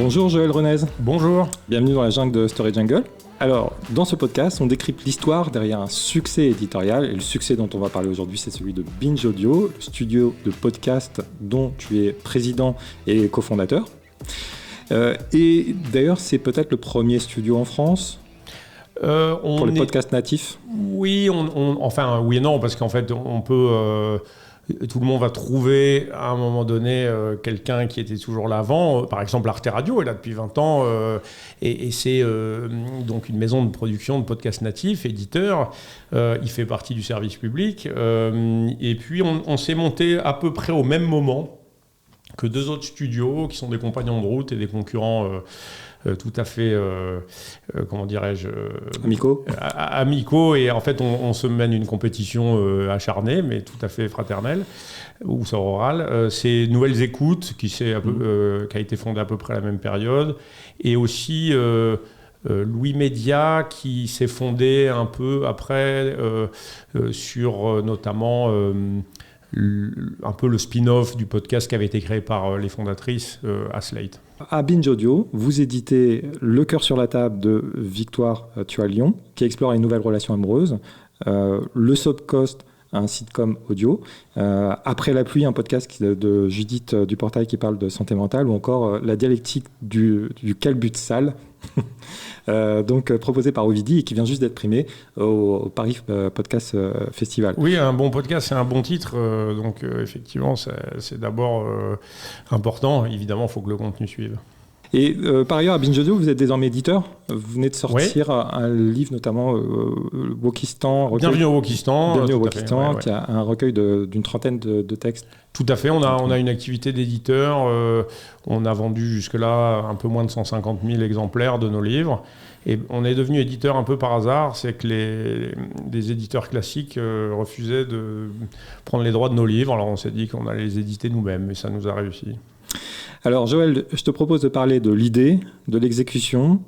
Bonjour Joël Renez. Bonjour. Bienvenue dans la jungle de Story Jungle. Alors, dans ce podcast, on décrypte l'histoire derrière un succès éditorial. Et le succès dont on va parler aujourd'hui, c'est celui de Binge Audio, le studio de podcast dont tu es président et cofondateur. Et d'ailleurs, c'est peut-être le premier studio en France pour le podcast natif. Oui, enfin oui et non, parce qu'en fait, on peut... tout le monde va trouver à un moment donné quelqu'un qui était toujours là avant. Par exemple, Arte Radio est là depuis 20 ans et c'est donc une maison de production de podcasts natifs, éditeur. Il fait partie du service public. Et puis, on s'est monté à peu près au même moment que deux autres studios qui sont des compagnons de route et des concurrents tout à fait, comment dirais-je... amicaux. Et en fait, on se mène une compétition acharnée, mais tout à fait fraternelle, ou sororale. C'est Nouvelles Écoutes, qui a été fondée à peu près à la même période. Et aussi... Louis Média qui s'est fondé un peu après sur notamment un peu le spin-off du podcast qui avait été créé par les fondatrices à Slate. À Binge Audio, vous éditez Le cœur sur la table de Victoire Tual-Lyon qui explore une nouvelle relation amoureuse, Le Soapcast, un sitcom audio, Après la pluie, un podcast de Judith Duportail qui parle de santé mentale, ou encore La dialectique du calbut sale, donc proposé par Ovidie et qui vient juste d'être primé au Paris Podcast Festival. Oui, un bon podcast, c'est un bon titre, donc effectivement, c'est d'abord important. Évidemment, il faut que le contenu suive. Et par ailleurs, à Binge Audio, vous êtes désormais éditeur. Vous venez de sortir un livre, notamment Wokistan. Bienvenue au Wokistan. Bienvenue au Wokistan, qui a un recueil d'une trentaine de textes. Tout à fait. On a une activité d'éditeur. On a vendu jusque-là un peu moins de 150 000 exemplaires de nos livres. Et on est devenu éditeur un peu par hasard. C'est que les éditeurs classiques refusaient de prendre les droits de nos livres. Alors on s'est dit qu'on allait les éditer nous-mêmes. Et ça nous a réussi. Alors Joël, je te propose de parler de l'idée, de l'exécution,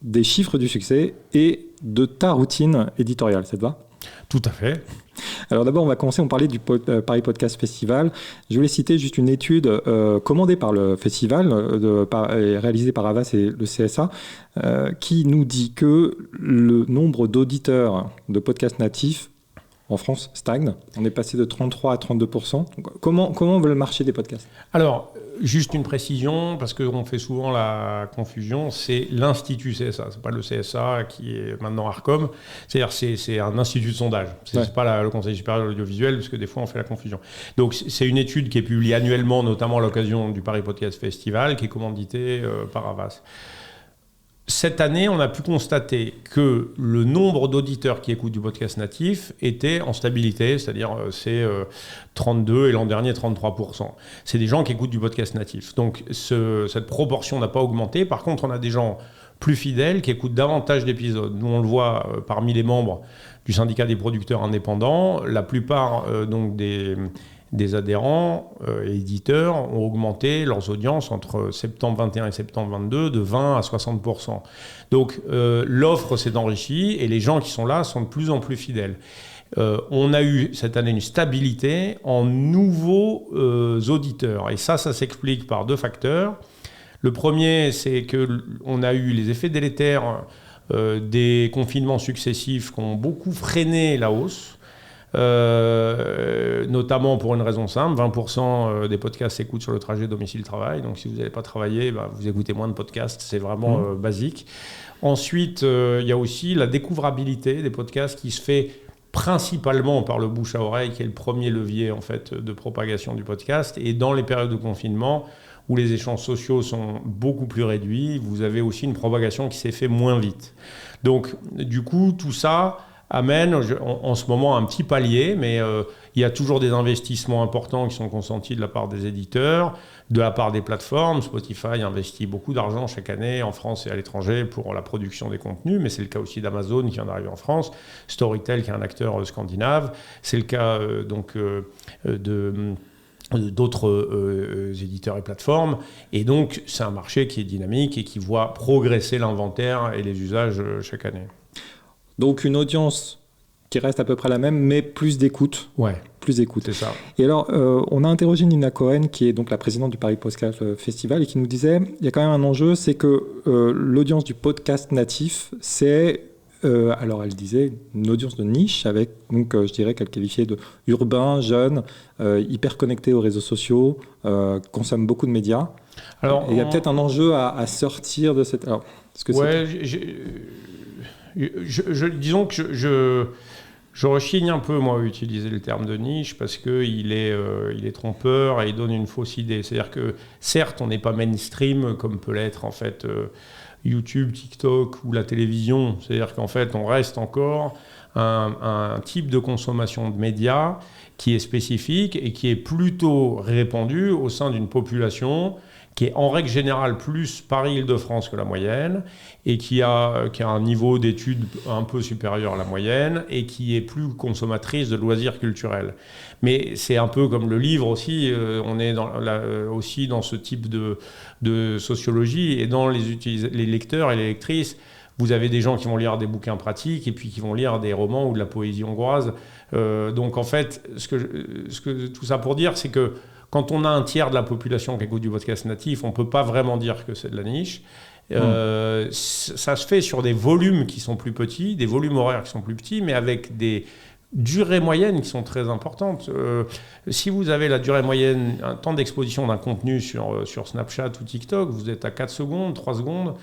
des chiffres du succès et de ta routine éditoriale, ça te va ? Tout à fait. Alors d'abord, on va commencer, on parlait du Paris Podcast Festival. Je voulais citer juste une étude commandée par le festival, et réalisée par Havas et le CSA, qui nous dit que le nombre d'auditeurs de podcasts natifs en France stagne. On est passé de 33 à 32%. Comment va le marché des podcasts ? Alors, juste une précision, parce qu'on fait souvent la confusion, c'est l'Institut CSA. Ce n'est pas le CSA qui est maintenant Arcom. C'est-à-dire c'est un institut de sondage. Ce n'est pas le Conseil supérieur de l'audiovisuel, parce que des fois, on fait la confusion. Donc, c'est une étude qui est publiée annuellement, notamment à l'occasion du Paris Podcast Festival, qui est commanditée par Havas. Cette année, on a pu constater que le nombre d'auditeurs qui écoutent du podcast natif était en stabilité, c'est-à-dire c'est 32 et l'an dernier 33%. C'est des gens qui écoutent du podcast natif. Donc cette proportion n'a pas augmenté. Par contre, on a des gens plus fidèles qui écoutent davantage d'épisodes. Nous, on le voit parmi les membres du syndicat des producteurs indépendants. La plupart donc des adhérents et éditeurs ont augmenté leurs audiences entre septembre 21 et septembre 22 de 20 à 60%. Donc l'offre s'est enrichie et les gens qui sont là sont de plus en plus fidèles. On a eu cette année une stabilité en nouveaux auditeurs. Et ça s'explique par deux facteurs. Le premier, c'est qu'on a eu les effets délétères des confinements successifs qui ont beaucoup freiné la hausse. Notamment pour une raison simple, 20% des podcasts s'écoutent sur le trajet domicile-travail, donc si vous n'allez pas travailler, vous écoutez moins de podcasts, c'est vraiment basique. Ensuite, il y a aussi la découvrabilité des podcasts qui se fait principalement par le bouche à oreille, qui est le premier levier en fait, de propagation du podcast, et dans les périodes de confinement, où les échanges sociaux sont beaucoup plus réduits, vous avez aussi une propagation qui s'est fait moins vite. Donc, du coup, tout ça amène en ce moment un petit palier, mais il y a toujours des investissements importants qui sont consentis de la part des éditeurs, de la part des plateformes. Spotify investit beaucoup d'argent chaque année en France et à l'étranger pour la production des contenus, mais c'est le cas aussi d'Amazon qui vient d'arriver en France, Storytel qui est un acteur scandinave, c'est le cas d'autres éditeurs et plateformes. Et donc, c'est un marché qui est dynamique et qui voit progresser l'inventaire et les usages chaque année. Donc une audience qui reste à peu près la même, mais plus d'écoute. Ouais. plus écoute. C'est ça. Et alors, on a interrogé Nina Cohen, qui est donc la présidente du Paris Podcast Festival, et qui nous disait, il y a quand même un enjeu, c'est que l'audience du podcast natif, c'est, alors elle disait, une audience de niche, avec, donc, je dirais qu'elle qualifiait de urbain, jeune, hyper connecté aux réseaux sociaux, consomme beaucoup de médias. Alors, il y a peut-être un enjeu à sortir de cette... Alors, est-ce que disons que je rechigne un peu, moi, à utiliser le terme de niche parce qu'il est trompeur et il donne une fausse idée. C'est-à-dire que, certes, on n'est pas mainstream comme peut l'être, en fait, YouTube, TikTok ou la télévision. C'est-à-dire qu'en fait, on reste encore un type de consommation de médias qui est spécifique et qui est plutôt répandu au sein d'une population qui est en règle générale plus Paris-Île-de-France que la moyenne, et qui a un niveau d'études un peu supérieur à la moyenne, et qui est plus consommatrice de loisirs culturels. Mais c'est un peu comme le livre aussi, on est aussi dans ce type de sociologie, et dans les lecteurs et les lectrices, vous avez des gens qui vont lire des bouquins pratiques, et puis qui vont lire des romans ou de la poésie hongroise. Donc en fait, tout ça pour dire, c'est que quand on a un tiers de la population qui écoute du podcast natif, on ne peut pas vraiment dire que c'est de la niche. Ça se fait sur des volumes qui sont plus petits, des volumes horaires qui sont plus petits, mais avec des durées moyennes qui sont très importantes. Si vous avez la durée moyenne, un temps d'exposition d'un contenu sur Snapchat ou TikTok, vous êtes à 4 secondes, 3 secondes.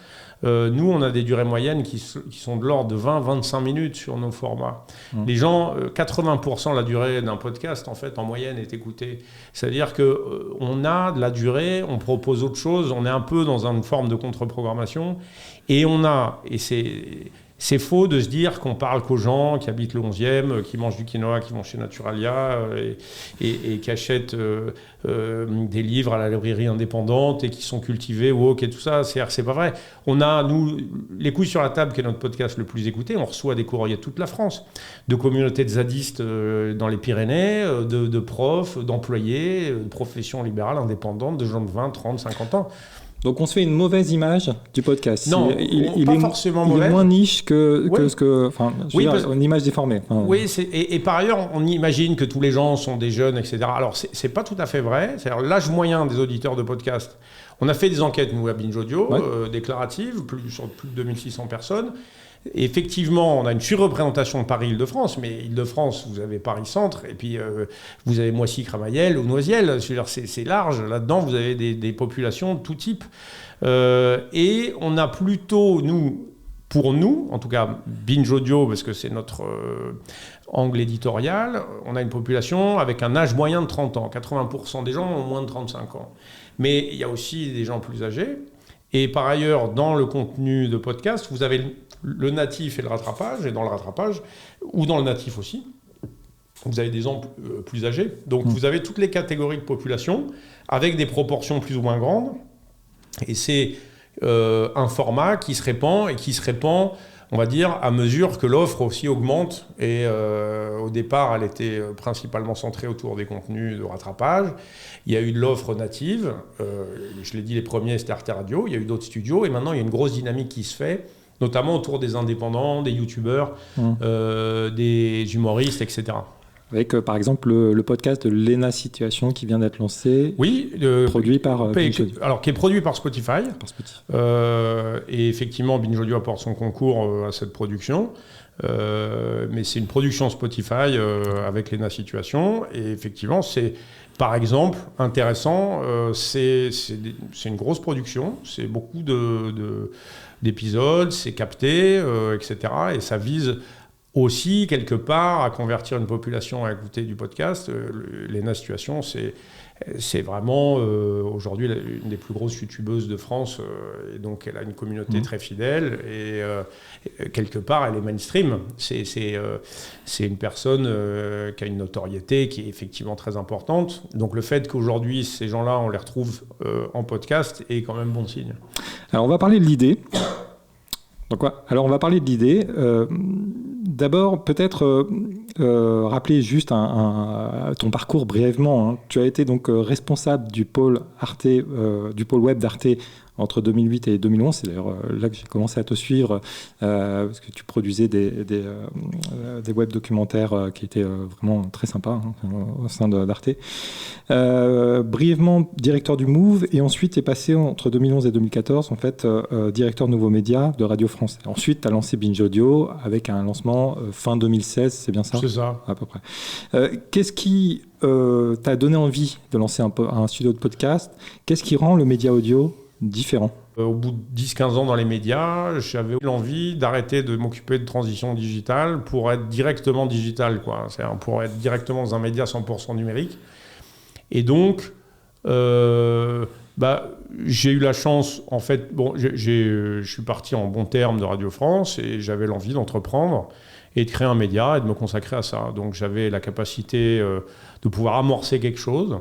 Nous, on a des durées moyennes qui sont de l'ordre de 20-25 minutes sur nos formats. Les gens, 80% de la durée d'un podcast, en fait, en moyenne, est écoutée. C'est-à-dire qu'on a de la durée, on propose autre chose, on est un peu dans une forme de contre-programmation. Et c'est faux de se dire qu'on parle qu'aux gens qui habitent le 11e, qui mangent du quinoa, qui vont chez Naturalia et qui achètent des livres à la librairie indépendante et qui sont cultivés, woke et tout ça. C'est pas vrai. On a, nous, Les Couilles sur la table, qui est notre podcast le plus écouté, on reçoit des courriers de toute la France, de communautés de zadistes dans les Pyrénées, de profs, d'employés, de professions libérales indépendantes, de gens de 20, 30, 50 ans. Donc on se fait une mauvaise image du podcast. Non, il pas est forcément mauvais. Il est moins niche que ce que... Enfin, une image déformée. Oui, et par ailleurs, on imagine que tous les gens sont des jeunes, etc. Alors, c'est pas tout à fait vrai. C'est-à-dire, l'âge moyen des auditeurs de podcast, on a fait des enquêtes, nous, à Binge Audio, déclaratives, sur plus de 2600 personnes. Et effectivement, on a une surreprésentation de Paris-Île-de-France, mais Île-de-France, vous avez Paris-Centre, et puis vous avez Moissy-Cramayel ou Noisiel. C'est large. Là-dedans, vous avez des populations de tout type. Et on a plutôt, pour nous, en tout cas Binge Audio, parce que c'est notre angle éditorial, on a une population avec un âge moyen de 30 ans. 80% des gens ont moins de 35 ans. Mais il y a aussi des gens plus âgés. Et par ailleurs, dans le contenu de podcast, vous avez le natif et le rattrapage, et dans le rattrapage, ou dans le natif aussi, vous avez des gens plus âgés. Donc vous avez toutes les catégories de population, avec des proportions plus ou moins grandes. Et c'est un format qui se répand, on va dire, à mesure que l'offre aussi augmente. Et au départ, elle était principalement centrée autour des contenus de rattrapage. Il y a eu de l'offre native. Je l'ai dit, les premiers, c'était Arte Radio. Il y a eu d'autres studios. Et maintenant, il y a une grosse dynamique qui se fait, notamment autour des indépendants, des youtubeurs, des humoristes, etc. Avec, par exemple, le podcast de Lena Situation qui vient d'être lancé, produit par Binge Audio. Alors, qui est produit par Spotify. Et effectivement, Binge Audio apporte son concours à cette production. Mais c'est une production Spotify avec Lena Situation. Et effectivement, c'est, par exemple, intéressant. C'est une grosse production. C'est beaucoup d'épisodes, c'est capté, etc. Et ça vise aussi, quelque part, à convertir une population à écouter du podcast. Lena Situation, c'est vraiment aujourd'hui une des plus grosses youtubeuses de France. Et donc, elle a une communauté très fidèle. Et quelque part, elle est mainstream. C'est une personne qui a une notoriété qui est effectivement très importante. Donc, le fait qu'aujourd'hui, ces gens-là, on les retrouve en podcast est quand même bon signe. Alors, on va parler de l'idée. Alors, on va parler de l'idée. D'abord, peut-être rappeler juste ton parcours brièvement. Tu as été donc responsable du pôle Arte, du pôle web d'Arte entre 2008 et 2011. C'est d'ailleurs là que j'ai commencé à te suivre, parce que tu produisais des web documentaires qui étaient vraiment très sympas au sein d'Arte. Brièvement directeur du Move, et ensuite est passé entre 2011 et 2014 en fait directeur nouveaux médias de Radio France. Ensuite, tu as lancé Binge Audio avec un lancement fin 2016, c'est bien ça ? C'est ça. À peu près. Qu'est-ce qui t'a donné envie de lancer un studio de podcast ? Qu'est-ce qui rend le média audio différent ? Au bout de 10-15 ans dans les médias, j'avais l'envie d'arrêter de m'occuper de transition digitale pour être directement digital, quoi. C'est-à-dire pour être directement dans un média 100% numérique. Et donc, j'ai eu la chance, en fait, je suis parti en bons termes de Radio France et j'avais l'envie d'entreprendre et de créer un média et de me consacrer à ça. Donc j'avais la capacité de pouvoir amorcer quelque chose.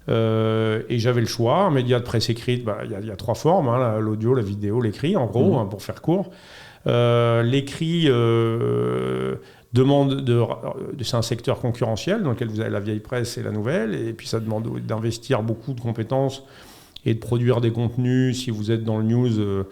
Et j'avais le choix, un média de presse écrite, y a 3 formes, hein, l'audio, la vidéo, l'écrit, en gros, pour faire court. L'écrit demande c'est un secteur concurrentiel dans lequel vous avez la vieille presse et la nouvelle, et puis ça demande d'investir beaucoup de compétences et de produire des contenus. Si vous êtes dans le news,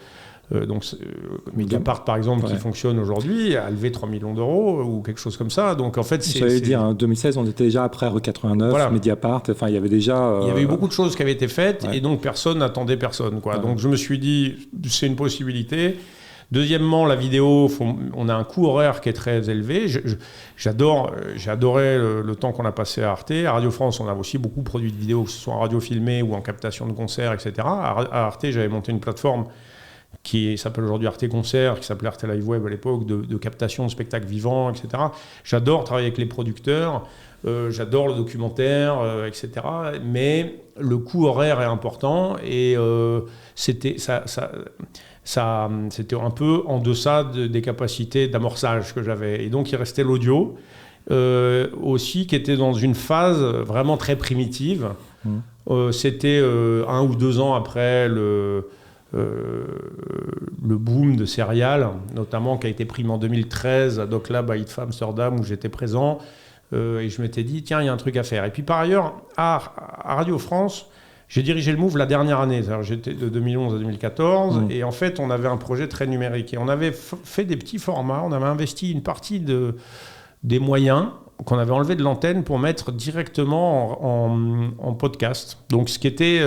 Mediapart par exemple, qui fonctionne aujourd'hui, a levé 3 millions d'euros ou quelque chose comme ça. Donc en fait, j'allais dire, en 2016, on était déjà après Re89, voilà. Mediapart, enfin il y avait déjà... Il y avait eu beaucoup de choses qui avaient été faites, et donc personne n'attendait personne, quoi. Donc je me suis dit, c'est une possibilité. Deuxièmement, la vidéo, on a un coût horaire qui est très élevé. J'ai adoré le temps qu'on a passé à Arte. À Radio France, on a aussi beaucoup produit de vidéos, que ce soit en radio filmée ou en captation de concerts, etc. À Arte, j'avais monté une plateforme qui s'appelle aujourd'hui Arte Concert, qui s'appelait Arte Live Web à l'époque, de captation de spectacles vivants, etc. J'adore travailler avec les producteurs, j'adore le documentaire, etc. Mais le coût horaire est important, et c'était un peu en deçà des capacités d'amorçage que j'avais. Et donc, il restait l'audio aussi, qui était dans une phase vraiment très primitive. C'était 1 ou 2 ans après le boom de Serial, notamment qui a été pris en 2013 à Doc Lab à ITFA Amsterdam, où j'étais présent. Et je m'étais dit, tiens, il y a un truc à faire. Et puis par ailleurs, à Radio France, j'ai dirigé le Move la dernière année. J'étais de 2011 à 2014. Et en fait, on avait un projet très numérique. Et on avait fait des petits formats. On avait investi une partie des moyens qu'on avait enlevés de l'antenne pour mettre directement en podcast. Donc ce qui était...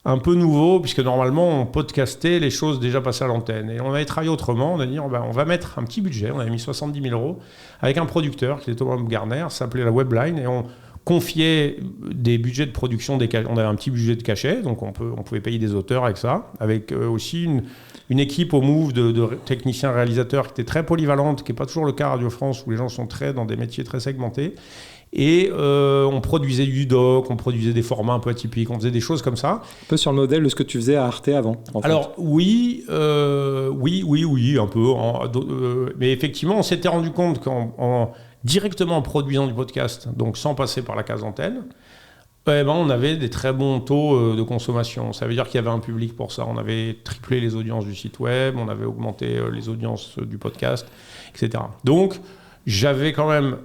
un peu nouveau, puisque normalement on podcastait les choses déjà passées à l'antenne. Et on avait travaillé autrement, on a dit on va mettre un petit budget, on avait mis 70 000 € avec un producteur qui était Thomas Garner, ça s'appelait la Webline, et on confiait des budgets de production, on avait un petit budget de cachet, donc on pouvait payer des auteurs avec ça, avec aussi une équipe au Move de techniciens réalisateurs qui était très polyvalente, qui n'est pas toujours le cas à Radio France, où les gens sont dans des métiers très segmentés. Et on produisait du doc, on produisait des formats un peu atypiques, on faisait des choses comme ça. Un peu sur le modèle de ce que tu faisais à Arte avant. Alors oui, un peu. Mais effectivement, on s'était rendu compte directement en produisant du podcast, donc sans passer par la case antenne, on avait des très bons taux de consommation. Ça veut dire qu'il y avait un public pour ça. On avait triplé les audiences du site web, on avait augmenté les audiences du podcast, etc. Donc j'avais quand même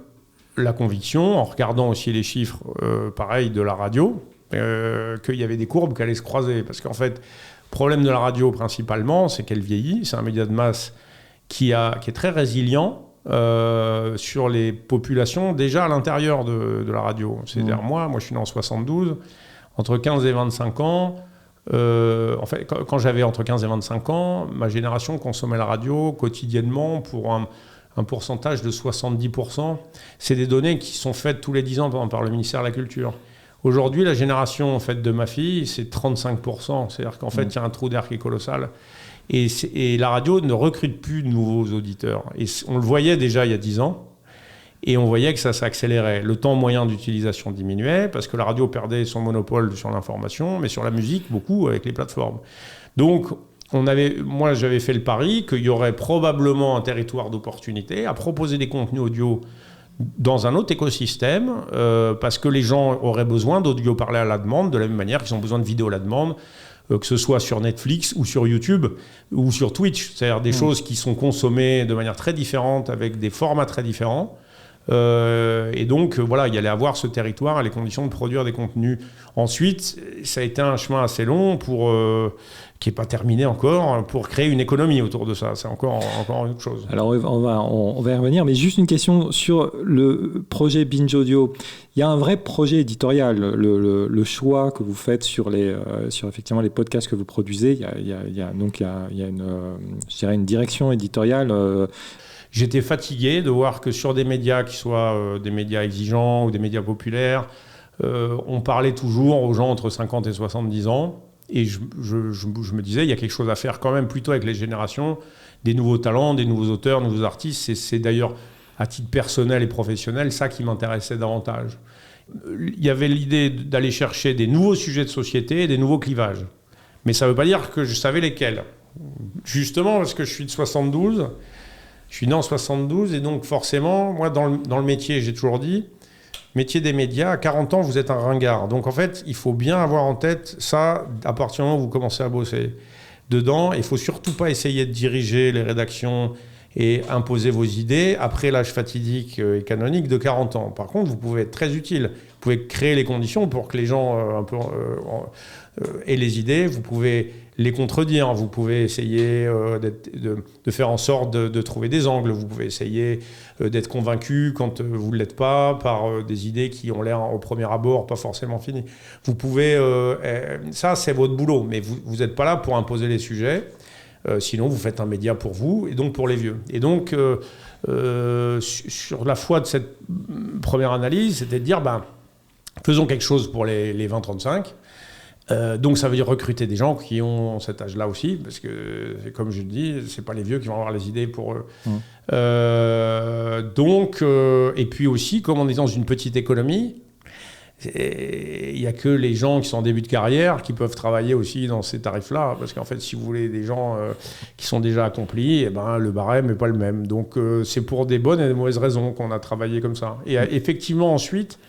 la conviction, en regardant aussi les chiffres, pareil, de la radio, qu'il y avait des courbes qui allaient se croiser. Parce qu'en fait, le problème de la radio, principalement, c'est qu'elle vieillit. C'est un média de masse qui est très résilient sur les populations, déjà à l'intérieur de la radio. C'est-à-dire, moi, je suis né en 72, entre 15 et 25 ans, en fait, quand j'avais entre 15 et 25 ans, ma génération consommait la radio quotidiennement pour un pourcentage de 70%. C'est des données qui sont faites tous les 10 ans par le ministère de la Culture. Aujourd'hui, la génération en fait, de ma fille, c'est 35%. C'est-à-dire qu'en fait, il y a un trou d'air qui est colossal. Et la radio ne recrute plus de nouveaux auditeurs. Et on le voyait déjà il y a 10 ans. Et on voyait que ça s'accélérait. Le temps moyen d'utilisation diminuait parce que la radio perdait son monopole sur l'information, mais sur la musique, beaucoup avec les plateformes. Donc, moi, j'avais fait le pari qu'il y aurait probablement un territoire d'opportunité à proposer des contenus audio dans un autre écosystème, parce que les gens auraient besoin d'audio parlé à la demande, de la même manière qu'ils ont besoin de vidéo à la demande, que ce soit sur Netflix ou sur YouTube ou sur Twitch. C'est-à-dire des choses qui sont consommées de manière très différente, avec des formats très différents. Et donc, voilà, il y allait avoir ce territoire et les conditions de produire des contenus. Ensuite, ça a été un chemin assez long qui n'est pas terminé encore, pour créer une économie autour de ça. C'est encore une autre chose. Alors, on va y revenir, mais juste une question sur le projet Binge Audio. Il y a un vrai projet éditorial. Le choix que vous faites sur effectivement les podcasts que vous produisez, il y a une direction éditoriale. J'étais fatigué de voir que sur des médias qui soient des médias exigeants ou des médias populaires, on parlait toujours aux gens entre 50 et 70 ans. Et je me disais, il y a quelque chose à faire quand même plutôt avec les générations, des nouveaux talents, des nouveaux auteurs, nouveaux artistes. C'est d'ailleurs, à titre personnel et professionnel, ça qui m'intéressait davantage. Il y avait l'idée d'aller chercher des nouveaux sujets de société et des nouveaux clivages. Mais ça ne veut pas dire que je savais lesquels. Justement, parce que je suis de 72, je suis né en 72, et donc forcément, moi, dans le métier, j'ai toujours dit, métier des médias, à 40 ans, vous êtes un ringard. Donc en fait, il faut bien avoir en tête ça à partir du moment où vous commencez à bosser dedans. Il ne faut surtout pas essayer de diriger les rédactions et imposer vos idées après l'âge fatidique et canonique de 40 ans. Par contre, vous pouvez être très utile. Vous pouvez créer les conditions pour que les gens aient les idées. Vous pouvez les contredire. Vous pouvez essayer de faire en sorte de trouver des angles. Vous pouvez essayer d'être convaincu quand vous ne l'êtes pas par des idées qui ont l'air au premier abord pas forcément finies. Vous pouvez... ça, c'est votre boulot. Mais vous n'êtes pas là pour imposer les sujets. Sinon, vous faites un média pour vous et donc pour les vieux. Et donc, sur la foi de cette première analyse, c'était de dire, faisons quelque chose pour les 20-35. Donc ça veut dire recruter des gens qui ont cet âge-là aussi, parce que, comme je le dis, c'est pas les vieux qui vont avoir les idées pour eux. Et puis aussi, comme on est dans une petite économie, il n'y a que les gens qui sont en début de carrière qui peuvent travailler aussi dans ces tarifs-là, parce qu'en fait, si vous voulez des gens qui sont déjà accomplis, le barème n'est pas le même. Donc c'est pour des bonnes et des mauvaises raisons qu'on a travaillé comme ça. Et effectivement, ensuite,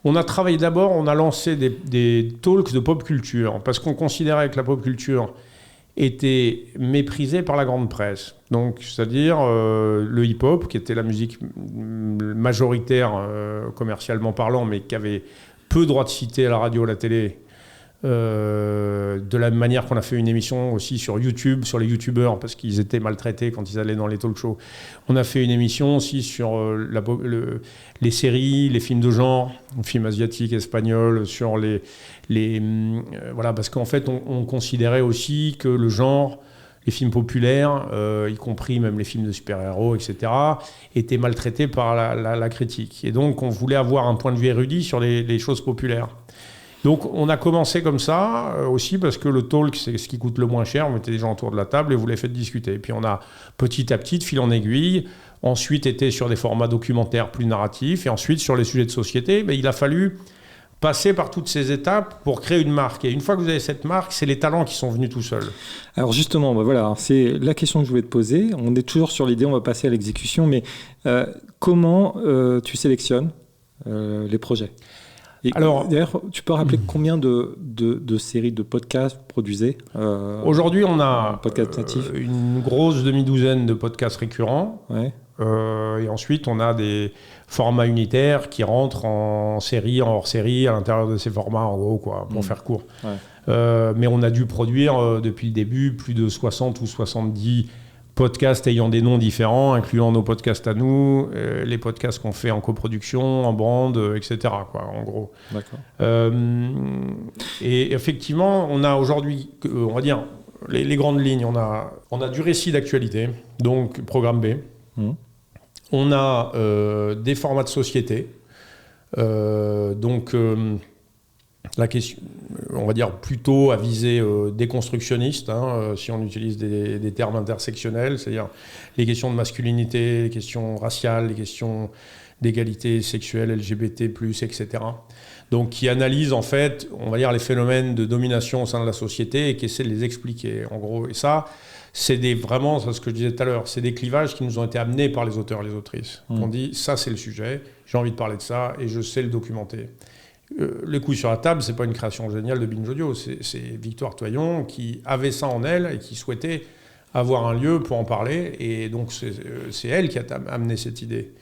on a travaillé d'abord, on a lancé des talks de pop culture, parce qu'on considérait que la pop culture était méprisée par la grande presse. Donc, c'est-à-dire le hip-hop, qui était la musique majoritaire commercialement parlant, mais qui avait peu de droits de cité à la radio, à la télé, de la même manière qu'on a fait une émission aussi sur YouTube, sur les youtubeurs, parce qu'ils étaient maltraités quand ils allaient dans les talk shows. On a fait une émission aussi sur les séries, les films de genre, films asiatiques, espagnols, sur voilà, parce qu'en fait, on considérait aussi que le genre, les films populaires, y compris même les films de super-héros, etc., étaient maltraités par la critique. Et donc, on voulait avoir un point de vue érudit sur les choses populaires. Donc on a commencé comme ça aussi parce que le talk, c'est ce qui coûte le moins cher. On mettait des gens autour de la table et vous les faites discuter. Et puis on a petit à petit, de fil en aiguille, ensuite été sur des formats documentaires plus narratifs et ensuite sur les sujets de société. Il a fallu passer par toutes ces étapes pour créer une marque. Et une fois que vous avez cette marque, c'est les talents qui sont venus tout seuls. Alors justement, voilà, c'est la question que je voulais te poser. On est toujours sur l'idée, on va passer à l'exécution. Mais comment tu sélectionnes les projets ? Alors, d'ailleurs, tu peux rappeler combien de séries de podcasts vous produisez aujourd'hui, on a podcast natif une grosse demi-douzaine de podcasts récurrents. Ouais. Et ensuite, on a des formats unitaires qui rentrent en série, en hors-série, à l'intérieur de ces formats, en gros, pour faire court. Ouais. Mais on a dû produire, depuis le début, plus de 60 ou 70 podcasts ayant des noms différents, incluant nos podcasts à nous, les podcasts qu'on fait en coproduction, en bande, etc., en gros. D'accord. Et effectivement, on a aujourd'hui, on va dire, les grandes lignes. On a du récit d'actualité, donc programme B. On a des formats de société, donc la question, on va dire plutôt à visée déconstructionniste, si on utilise des termes intersectionnels, c'est-à-dire les questions de masculinité, les questions raciales, les questions d'égalité sexuelle, LGBT+, etc. Donc qui analyse en fait, on va dire, les phénomènes de domination au sein de la société et qui essaie de les expliquer, en gros. Et ça, c'est vraiment, c'est ce que je disais tout à l'heure, c'est des clivages qui nous ont été amenés par les auteurs et les autrices. On dit, ça c'est le sujet, j'ai envie de parler de ça et je sais le documenter. Le coup sur la table, c'est pas une création géniale de Binge Audio, c'est Victoire Toyon qui avait ça en elle et qui souhaitait avoir un lieu pour en parler. Et donc, c'est elle qui a amené cette idée.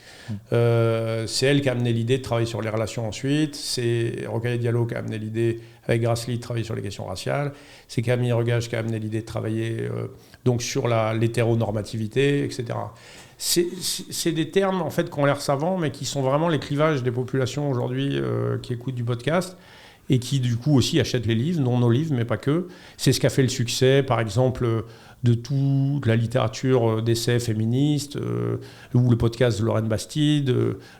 C'est elle qui a amené l'idée de travailler sur les relations ensuite. C'est Rocaille Diallo qui a amené l'idée, avec Grassley, de travailler sur les questions raciales. C'est Camille Regage qui a amené l'idée de travailler donc sur l'hétéronormativité, etc. C'est des termes en fait qui ont l'air savants, mais qui sont vraiment les clivages des populations aujourd'hui qui écoutent du podcast et qui du coup aussi achètent les livres, non nos livres, mais pas que. C'est ce qui a fait le succès, par exemple, de toute la littérature d'essai féministe, ou le podcast de Lorraine Bastide,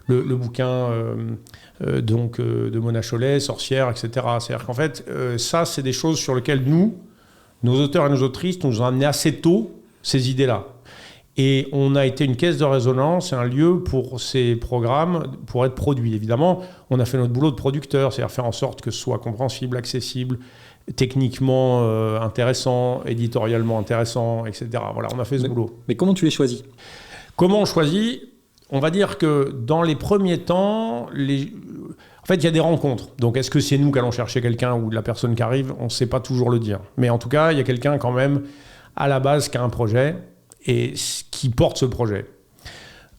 le bouquin donc, de Mona Chollet, Sorcière, etc. C'est-à-dire qu'en fait, ça, c'est des choses sur lesquelles nous, nos auteurs et nos autrices, nous ont amené assez tôt ces idées-là. Et on a été une caisse de résonance, un lieu pour ces programmes, pour être produits. Évidemment, on a fait notre boulot de producteur, c'est-à-dire faire en sorte que ce soit compréhensible, accessible, techniquement intéressant, éditorialement intéressant, etc. Voilà, on a fait ce boulot. Mais comment tu les choisis ? Comment on choisit ? On va dire que dans les premiers temps, en fait, il y a des rencontres. Donc, est-ce que c'est nous qui allons chercher quelqu'un ou la personne qui arrive ? On ne sait pas toujours le dire. Mais en tout cas, il y a quelqu'un quand même, à la base, qui a un projet et qui porte ce projet.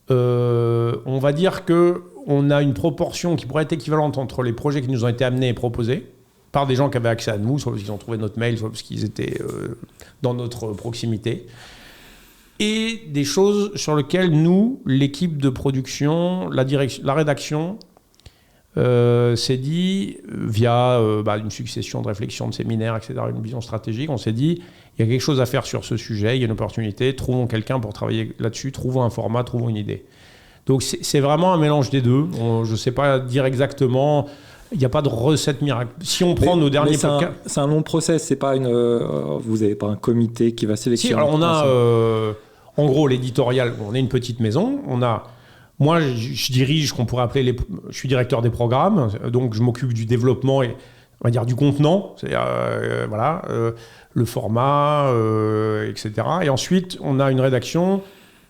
On va dire qu'on a une proportion qui pourrait être équivalente entre les projets qui nous ont été amenés et proposés par des gens qui avaient accès à nous, soit parce qu'ils ont trouvé notre mail, soit parce qu'ils étaient dans notre proximité, et des choses sur lesquelles nous, l'équipe de production, la rédaction, s'est dit, via une succession de réflexions, de séminaires, etc., une vision stratégique, on s'est dit, il y a quelque chose à faire sur ce sujet, il y a une opportunité, trouvons quelqu'un pour travailler là-dessus, trouvons un format, trouvons une idée. Donc c'est vraiment un mélange des deux. Je ne sais pas dire exactement, il n'y a pas de recette miracle. Si on prend nos derniers podcasts... C'est un long process, c'est pas vous n'avez pas un comité qui va sélectionner. Si, alors on a, en gros, l'éditorial, on est une petite maison, moi, je dirige ce qu'on pourrait appeler je suis directeur des programmes, donc je m'occupe du développement et on va dire du contenant, c'est-à-dire le format, etc. Et ensuite, on a une rédaction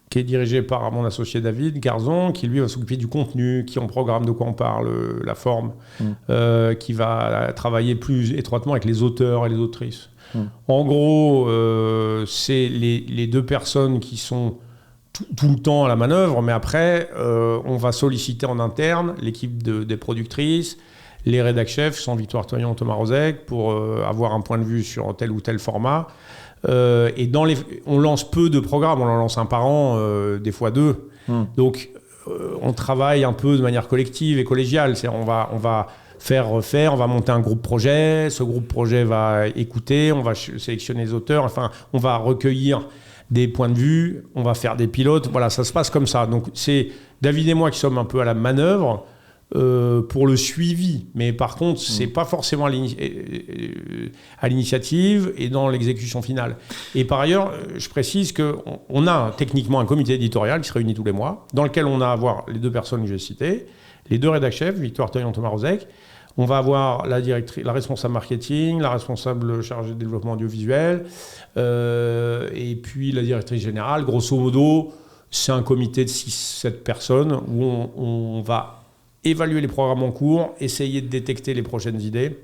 qui est dirigée par mon associé David Garzon, qui lui va s'occuper du contenu, qui en programme, de quoi on parle, la forme, qui va travailler plus étroitement avec les auteurs et les autrices. En gros, c'est les deux personnes qui sont tout le temps à la manœuvre, mais après, on va solliciter en interne l'équipe des productrices, les rédac-chefs, sont Victoire Toyon, Thomas Rozek, pour avoir un point de vue sur tel ou tel format. Et on lance peu de programmes, on en lance un par an, des fois deux. Donc, on travaille un peu de manière collective et collégiale. C'est-à-dire, on va faire, refaire, on va monter un groupe projet. Ce groupe projet va écouter, on va sélectionner les auteurs, enfin, on va recueillir des points de vue, on va faire des pilotes. Voilà, ça se passe comme ça. Donc, c'est David et moi qui sommes un peu à la manœuvre pour le suivi. Mais par contre, c'est pas forcément à l'initiative et dans l'exécution finale. Et par ailleurs, je précise qu'on a techniquement un comité éditorial qui se réunit tous les mois, dans lequel on a à voir les deux personnes que j'ai citées, les deux rédac-chefs, Victoire Toyon, Thomas Rozek. On va avoir la responsable marketing, la responsable chargée de développement audiovisuel, et puis la directrice générale. Grosso modo, c'est un comité de 6-7 personnes où on va évaluer les programmes en cours, essayer de détecter les prochaines idées,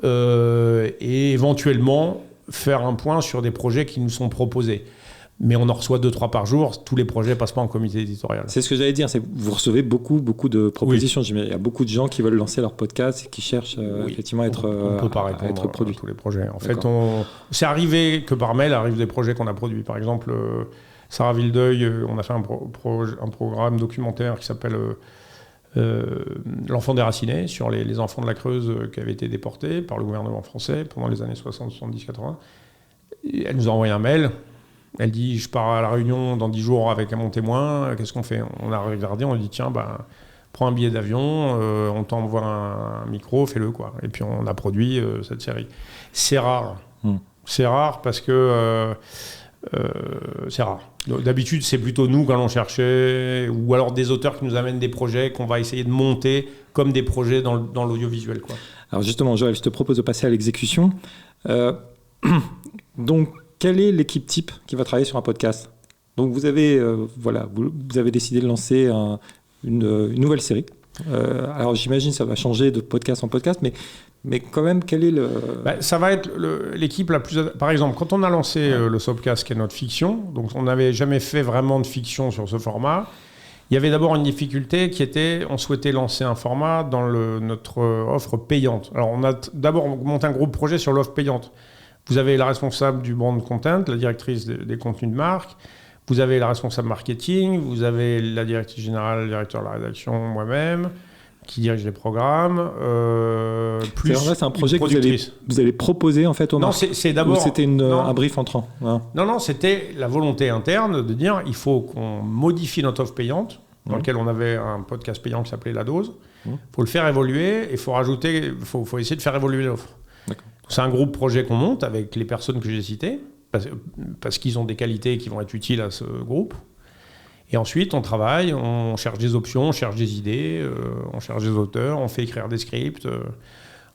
et éventuellement faire un point sur des projets qui nous sont proposés. Mais on en reçoit 2-3 par jour. Tous les projets ne passent pas en comité éditorial. C'est ce que j'allais dire. Vous recevez beaucoup de propositions. Oui. Il y a beaucoup de gens qui veulent lancer leur podcast et qui cherchent effectivement à être produits. Tous les projets. En fait, c'est arrivé que par mail arrivent des projets qu'on a produits. Par exemple, Sarah Vildeuil, on a fait un programme documentaire qui s'appelle L'enfant déraciné, sur les enfants de la Creuse qui avaient été déportés par le gouvernement français pendant les années 60, 70, 80. Et elle nous a envoyé un mail. Elle dit, je pars à la Réunion dans 10 jours avec mon témoin, qu'est-ce qu'on fait ? On a regardé, on a dit, tiens, prends un billet d'avion, on t'envoie un micro, fais-le, quoi. Et puis on a produit cette série. C'est rare. C'est rare parce que c'est rare. D'habitude, c'est plutôt nous qui allons chercher, ou alors des auteurs qui nous amènent des projets qu'on va essayer de monter comme des projets dans l'audiovisuel, quoi. Alors justement, Joël, je te propose de passer à l'exécution. Donc, quelle est l'équipe type qui va travailler sur un podcast ? Donc vous avez décidé de lancer une nouvelle série. Alors j'imagine que ça va changer de podcast en podcast, mais Mais quand même, quel est le... Ça va être l'équipe la plus... Par exemple, quand on a lancé le Sobcast, qui est notre fiction, donc on n'avait jamais fait vraiment de fiction sur ce format, il y avait d'abord une difficulté qui était, on souhaitait lancer un format dans notre offre payante. Alors on a d'abord monté un gros projet sur l'offre payante. Vous avez la responsable du brand content, la directrice des contenus de marque, vous avez la responsable marketing, vous avez la directrice générale, le directeur de la rédaction, moi-même, qui dirige les programmes, plus c'est un projet que vous allez proposer en fait aux marques. Non, c'est d'abord... Ou c'était un brief entrant? Non, c'était la volonté interne de dire il faut qu'on modifie notre offre payante, dans lequel on avait un podcast payant qui s'appelait La Dose. Il faut le faire évoluer et il faut essayer de faire évoluer l'offre. C'est un groupe projet qu'on monte avec les personnes que j'ai citées, parce qu'ils ont des qualités qui vont être utiles à ce groupe. Et ensuite, on travaille, on cherche des options, on cherche des idées, on cherche des auteurs, on fait écrire des scripts,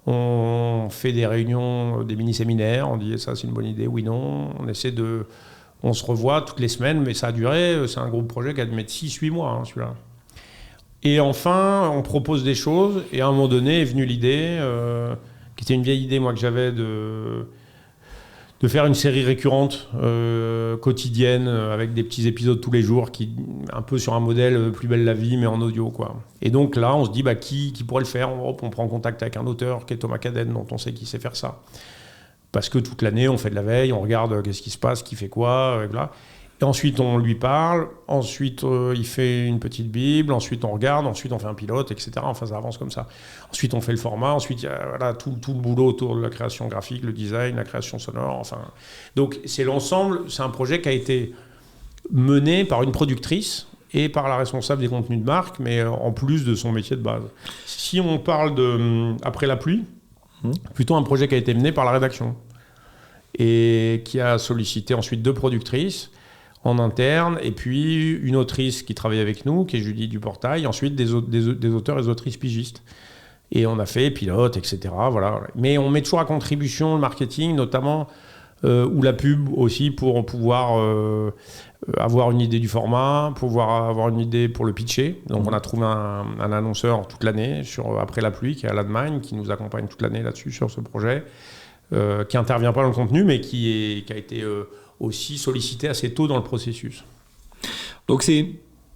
on fait des réunions, des mini-séminaires, on dit ça c'est une bonne idée, oui, non. On se revoit toutes les semaines, mais ça a duré, c'est un gros projet qui a dû mettre 6-8 mois, celui-là. Et enfin, on propose des choses, et à un moment donné est venue l'idée, qui était une vieille idée moi que j'avais de faire une série récurrente, quotidienne, avec des petits épisodes tous les jours, un peu sur un modèle Plus belle la vie, mais en audio, quoi. Et donc là, on se dit, qui pourrait le faire? On prend contact avec un auteur, qui est Thomas Cadenne, dont on sait qu'il sait faire ça. Parce que toute l'année, on fait de la veille, on regarde qu'est-ce qui se passe, qui fait quoi, voilà. Et ensuite, on lui parle, ensuite, il fait une petite bible, ensuite, on regarde, ensuite, on fait un pilote, etc. Enfin, ça avance comme ça. Ensuite, on fait le format, ensuite, il y a tout le boulot autour de la création graphique, le design, la création sonore, enfin... Donc, c'est l'ensemble, c'est un projet qui a été mené par une productrice et par la responsable des contenus de marque, mais en plus de son métier de base. Si on parle de Après la pluie, plutôt un projet qui a été mené par la rédaction et qui a sollicité ensuite 2 productrices en interne, et puis une autrice qui travaille avec nous, qui est Julie Duportail, ensuite des auteurs et des autrices pigistes. Et on a fait pilote, etc. Voilà. Mais on met toujours à contribution le marketing, notamment, ou la pub aussi, pour pouvoir avoir une idée du format, pouvoir avoir une idée pour le pitcher. Donc on a trouvé un annonceur toute l'année, Après la pluie, qui est à l'Allemagne, qui nous accompagne toute l'année là-dessus, sur ce projet, qui n'intervient pas dans le contenu, mais qui a été... aussi sollicité assez tôt dans le processus. Donc c'est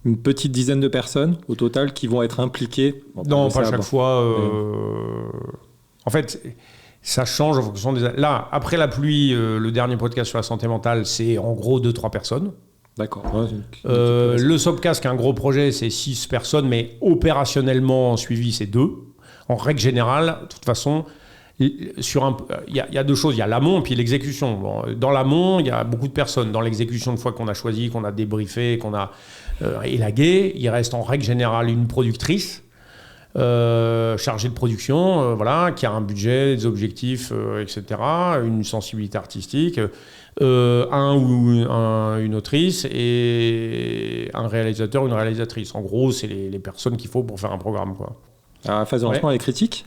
une petite dizaine de personnes au total qui vont être impliquées? Non, pas chaque fois. En fait, ça change en fonction des... Là, Après la pluie, le dernier podcast sur la santé mentale, c'est en gros 2-3 personnes. D'accord. Le Sobcast, qui est un gros projet, c'est 6 personnes, mais opérationnellement suivi, c'est 2. En règle générale, de toute façon... Il y a 2 choses, il y a l'amont et puis l'exécution. Bon, dans l'amont, il y a beaucoup de personnes. Dans l'exécution, une fois qu'on a choisi, qu'on a débriefé, qu'on a élagué, il reste en règle générale une productrice chargée de production, voilà, qui a un budget, des objectifs, etc., une sensibilité artistique, une autrice et un réalisateur, une réalisatrice. En gros, c'est les personnes qu'il faut pour faire un programme, quoi. À la phase de lancement, les critiques,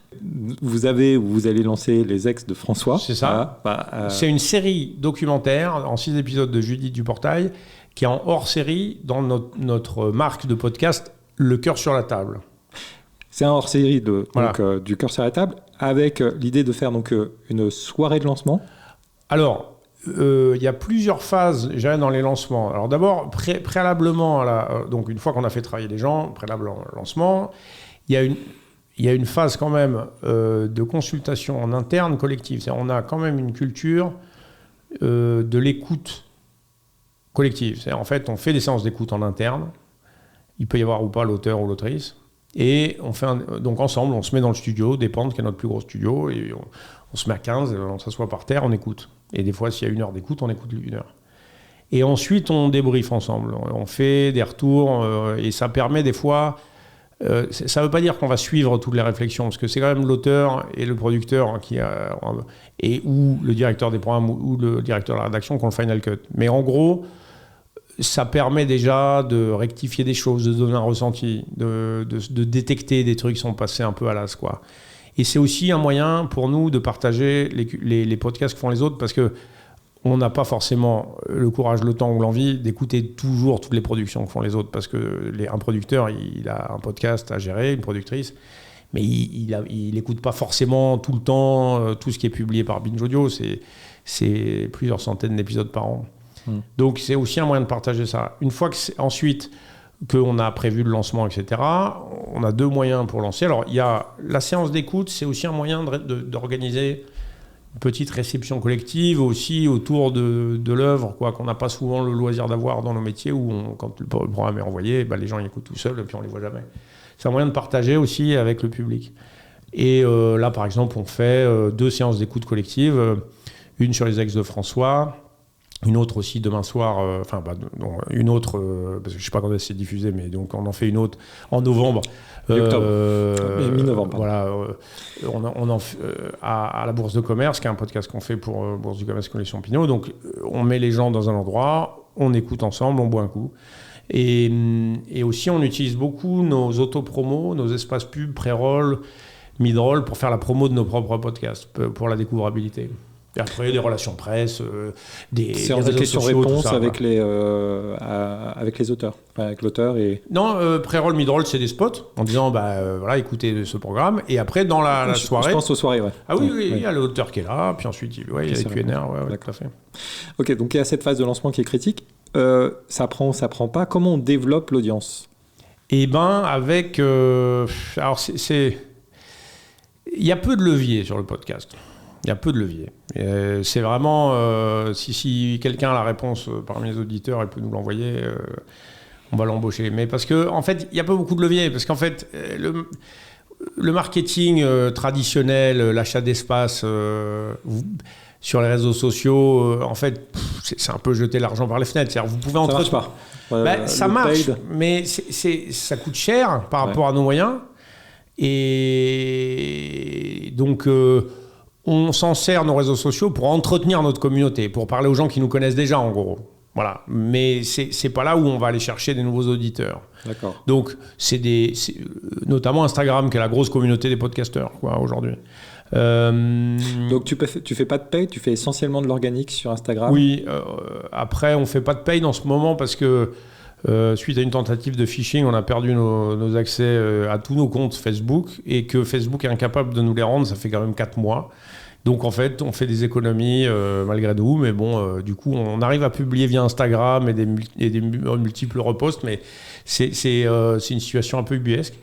vous allez lancer Les Ex de François. C'est ça. C'est une série documentaire en 6 épisodes de Judith Duportail qui est en hors-série dans notre marque de podcast Le Cœur sur la table. C'est un hors-série du Cœur sur la table avec l'idée de faire donc une soirée de lancement. Alors, il y a plusieurs phases dans les lancements. Alors d'abord, préalablement, donc une fois qu'on a fait travailler les gens, préalablement au lancement, il y a une phase quand même de consultation en interne collective. C'est-à-dire, on a quand même une culture de l'écoute collective. C'est-à-dire, en fait, on fait des séances d'écoute en interne. Il peut y avoir ou pas l'auteur ou l'autrice. Et on fait donc ensemble, on se met dans le studio, Dépente, qui est notre plus gros studio, et on se met à 15, on s'assoit par terre, on écoute. Et des fois, s'il y a 1 heure d'écoute, on écoute 1 heure. Et ensuite, on débriefe ensemble. On fait des retours, et ça permet des fois... ça ne veut pas dire qu'on va suivre toutes les réflexions, parce que c'est quand même l'auteur et le producteur ou le directeur des programmes ou le directeur de la rédaction qui ont le final cut. Mais en gros, ça permet déjà de rectifier des choses, de donner un ressenti, de détecter des trucs qui sont passés un peu à l'as, quoi. Et c'est aussi un moyen pour nous de partager les podcasts que font les autres, parce que on n'a pas forcément le courage, le temps ou l'envie d'écouter toujours toutes les productions que font les autres, parce que un producteur, il a un podcast à gérer, une productrice, mais il écoute pas forcément tout le temps tout ce qui est publié par Binge Audio. C'est plusieurs centaines d'épisodes par an. Donc c'est aussi un moyen de partager ça. Une fois que ensuite qu'on a prévu le lancement, etc., on a 2 moyens pour lancer. Alors il y a la séance d'écoute, c'est aussi un moyen d'organiser une petite réception collective aussi autour de l'œuvre, quoi, qu'on n'a pas souvent le loisir d'avoir dans nos métiers, où quand le programme est envoyé, les gens y écoutent tout seuls et puis on les voit jamais. C'est un moyen de partager aussi avec le public. Et là, par exemple, on fait 2 séances d'écoute collective, une sur les ex de François, une autre aussi demain soir, une autre, parce que je ne sais pas quand c'est diffusé, mais donc on en fait une autre en novembre. Mi-novembre. Voilà, on en fait, à la Bourse de Commerce, qui est un podcast qu'on fait pour Bourse du Commerce Collection Pinot. Donc on met les gens dans un endroit, on écoute ensemble, on boit un coup. Et aussi, on utilise beaucoup nos autopromos, nos espaces pubs, pré-roll, mid-roll, pour faire la promo de nos propres podcasts, pour la découvrabilité. Et après, des relations presse, des séances de questions-réponses avec les auteurs, avec l'auteur et... Non, pré-roll, mid-roll, c'est des spots en disant, voilà, écoutez ce programme. Et après, dans la soirée... Je pense aux soirées, ouais. Ah oui, il y a l'auteur qui est là, puis ensuite, il y a les Q&A, tout à fait. Ok, donc il y a cette phase de lancement qui est critique. Ça prend pas. Comment on développe l'audience ? Eh bien, avec... alors, il y a peu de leviers sur le podcast. Il y a peu de leviers. C'est vraiment... si quelqu'un a la réponse parmi les auditeurs, il peut nous l'envoyer, on va l'embaucher. Mais parce qu'en fait, il n'y a pas beaucoup de leviers. Parce qu'en fait, le marketing traditionnel, l'achat d'espace sur les réseaux sociaux, en fait, c'est un peu jeter l'argent par les fenêtres. C'est-à-dire, vous pouvez ça marche pas. Ça marche, mais ça coûte cher par rapport à nos moyens. Et donc... on s'en sert, nos réseaux sociaux, pour entretenir notre communauté, pour parler aux gens qui nous connaissent déjà, en gros. Voilà. Mais c'est pas là où on va aller chercher des nouveaux auditeurs. D'accord. Donc, c'est notamment Instagram, qui est la grosse communauté des podcasteurs, quoi, aujourd'hui. Donc, tu fais pas de paid, tu fais essentiellement de l'organique sur Instagram ? Oui. Après, on fait pas de paid en ce moment parce que suite à une tentative de phishing, on a perdu nos accès à tous nos comptes Facebook, et que Facebook est incapable de nous les rendre, ça fait quand même 4 mois. Donc en fait, on fait des économies malgré nous, mais bon, du coup, on arrive à publier via Instagram et des multiples reposts, mais c'est une situation un peu ubuesque.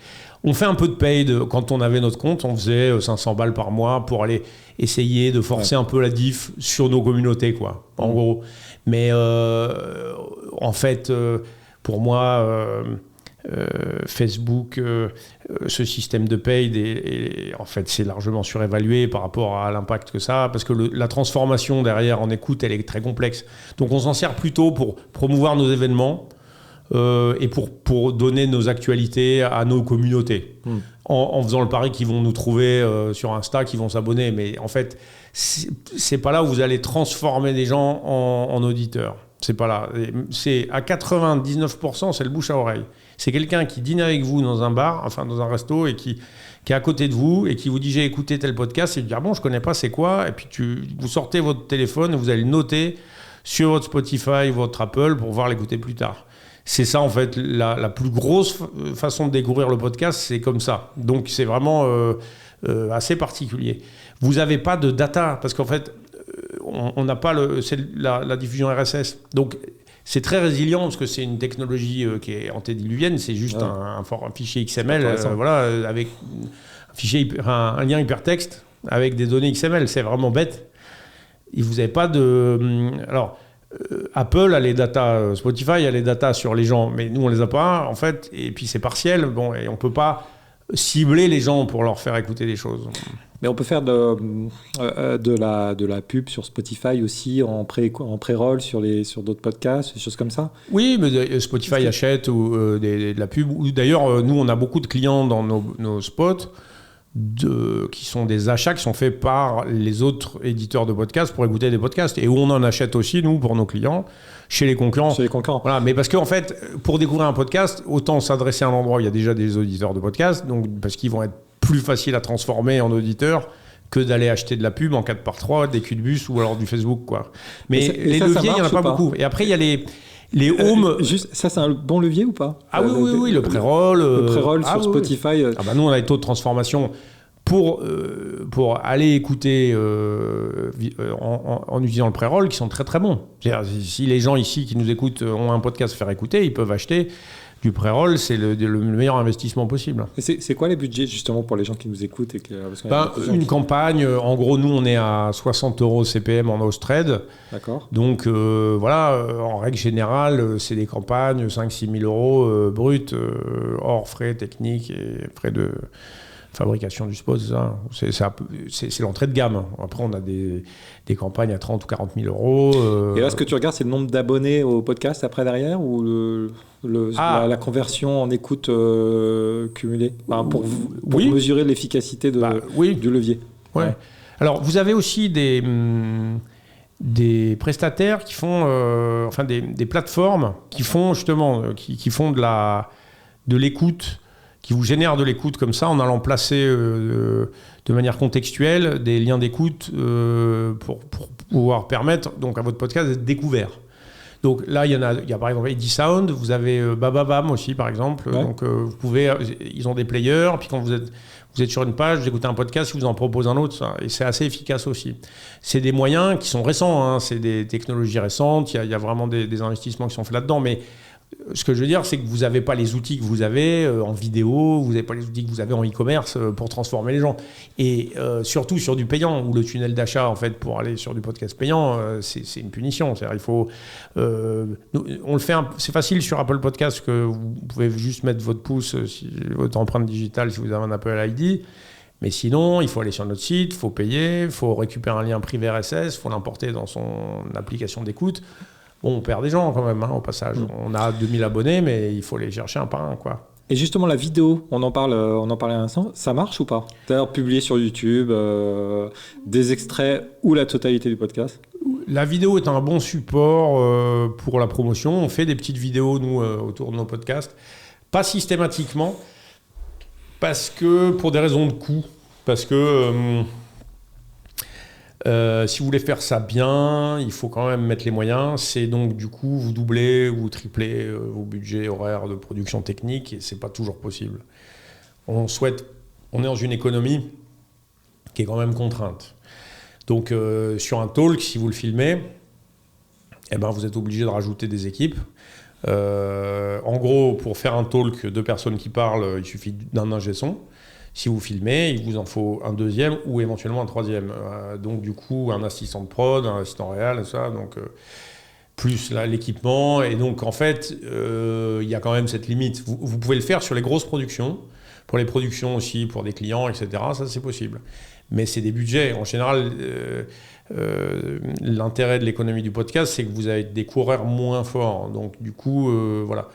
On fait un peu de paid. Quand on avait notre compte, on faisait 500 balles par mois pour aller essayer de forcer un peu la diff sur nos communautés, quoi, en gros. Mais en fait... pour moi, Facebook, ce système de paid, en fait, c'est largement surévalué par rapport à l'impact que ça a, parce que la transformation derrière en écoute, elle est très complexe. Donc on s'en sert plutôt pour promouvoir nos événements et pour donner nos actualités à nos communautés, en faisant le pari qu'ils vont nous trouver sur Insta, qu'ils vont s'abonner. Mais en fait, c'est pas là où vous allez transformer des gens en auditeurs. C'est pas là. C'est à 99%, c'est le bouche à oreille. C'est quelqu'un qui dîne avec vous dans un bar, enfin dans un resto, et qui est à côté de vous et qui vous dit j'ai écouté tel podcast, et vous dit bon, je connais pas, c'est quoi ? Et puis vous sortez votre téléphone et vous allez le noter sur votre Spotify, votre Apple, pour pouvoir l'écouter plus tard. C'est ça en fait la plus grosse façon de découvrir le podcast, c'est comme ça. Donc c'est vraiment assez particulier. Vous n'avez pas de data parce qu'en fait on n'a pas c'est la diffusion RSS. Donc c'est très résilient parce que c'est une technologie qui est antédiluvienne. C'est juste un fichier XML, avec un lien hypertexte avec des données XML. C'est vraiment bête. Et vous n'avez pas de... Alors, Apple a les datas, Spotify a les datas sur les gens, mais nous on les a pas en fait. Et puis c'est partiel. Bon, et on peut pas cibler les gens pour leur faire écouter des choses. Mais on peut faire de la pub sur Spotify aussi en pré-roll sur d'autres podcasts, des choses comme ça. Oui, mais Spotify achète de la pub. D'ailleurs, nous, on a beaucoup de clients dans nos spots qui sont des achats qui sont faits par les autres éditeurs de podcasts pour écouter des podcasts. Et où on en achète aussi, nous, pour nos clients, chez les concurrents. Voilà, mais parce qu'en fait, pour découvrir un podcast, autant s'adresser à un endroit où il y a déjà des auditeurs de podcasts, donc, parce qu'ils vont être plus facile à transformer en auditeur que d'aller acheter de la pub en 4x3, des culs de bus ou alors du Facebook, quoi. Mais les leviers, il n'y en a pas beaucoup. Et après, il y a Les homes... Juste, ça, c'est un bon levier ou pas? Ah oui, le pré-roll. Le pré-roll sur Spotify. Ah bah nous, on a des taux de transformation pour aller écouter en utilisant le pré-roll qui sont très très bons. C'est-à-dire, si les gens ici qui nous écoutent ont un podcast à faire écouter, ils peuvent acheter du pré-roll, c'est le meilleur investissement possible. Et c'est quoi les budgets justement pour les gens qui nous écoutent une campagne, en gros, nous on est à 60 € CPM en host trade. D'accord. Donc en règle générale, c'est des campagnes 5-6 000 € bruts, hors frais techniques et frais de fabrication du spot, c'est l'entrée de gamme. Après, on a des campagnes à 30 ou 40 000 €. Et là, ce que tu regardes, c'est le nombre d'abonnés au podcast après derrière ou la conversion en écoute cumulée pour mesurer l'efficacité du levier. Ouais. Alors, vous avez aussi des prestataires qui font, des plateformes qui font justement, qui font de l'écoute, qui vous génèrent de l'écoute comme ça, en allant placer de manière contextuelle des liens d'écoute pour pouvoir permettre donc à votre podcast d'être découvert. Donc là, il y a par exemple Edisound, vous avez Bababam aussi par exemple. Ouais. Donc vous pouvez, ils ont des players, puis quand vous êtes sur une page, vous écoutez un podcast, ils vous en proposent un autre, et c'est assez efficace aussi. C'est des moyens qui sont récents, hein, c'est des technologies récentes, il y a vraiment des investissements qui sont faits là-dedans, mais ce que je veux dire, c'est que vous n'avez pas les outils que vous avez en vidéo, vous n'avez pas les outils que vous avez en e-commerce pour transformer les gens. Et surtout sur du payant, où le tunnel d'achat, en fait, pour aller sur du podcast payant, c'est une punition. C'est-à-dire, il faut... on le fait c'est facile sur Apple Podcast, que vous pouvez juste mettre votre pouce, votre empreinte digitale, si vous avez un Apple ID. Mais sinon, il faut aller sur notre site, il faut payer, il faut récupérer un lien privé RSS, il faut l'importer dans son application d'écoute. Bon, on perd des gens quand même, au passage. On a 2000 abonnés, mais il faut les chercher un par un, quoi. Et justement, la vidéo, on en parlait à l'instant, ça marche ou pas? D'ailleurs, publié sur YouTube, des extraits ou la totalité du podcast? La vidéo est un bon support pour la promotion. On fait des petites vidéos, nous, autour de nos podcasts. Pas systématiquement, parce que pour des raisons de coût. Parce que... si vous voulez faire ça bien, il faut quand même mettre les moyens. C'est donc du coup vous doublez ou triplez vos budgets horaires de production technique et c'est pas toujours possible. On est dans une économie qui est quand même contrainte. Donc sur un talk, si vous le filmez, vous êtes obligé de rajouter des équipes. En gros, pour faire un talk, 2 personnes qui parlent, il suffit d'un ingé son. Si vous filmez, il vous en faut un deuxième ou éventuellement un troisième. Donc du coup, un assistant de prod, un assistant réal, ça, donc plus l'équipement. Et donc en fait, il y a quand même cette limite. Vous pouvez le faire sur les grosses productions, pour les productions aussi, pour des clients, etc. Ça, c'est possible. Mais c'est des budgets. En général, l'intérêt de l'économie du podcast, c'est que vous avez des coureurs moins forts. Donc du coup, voilà.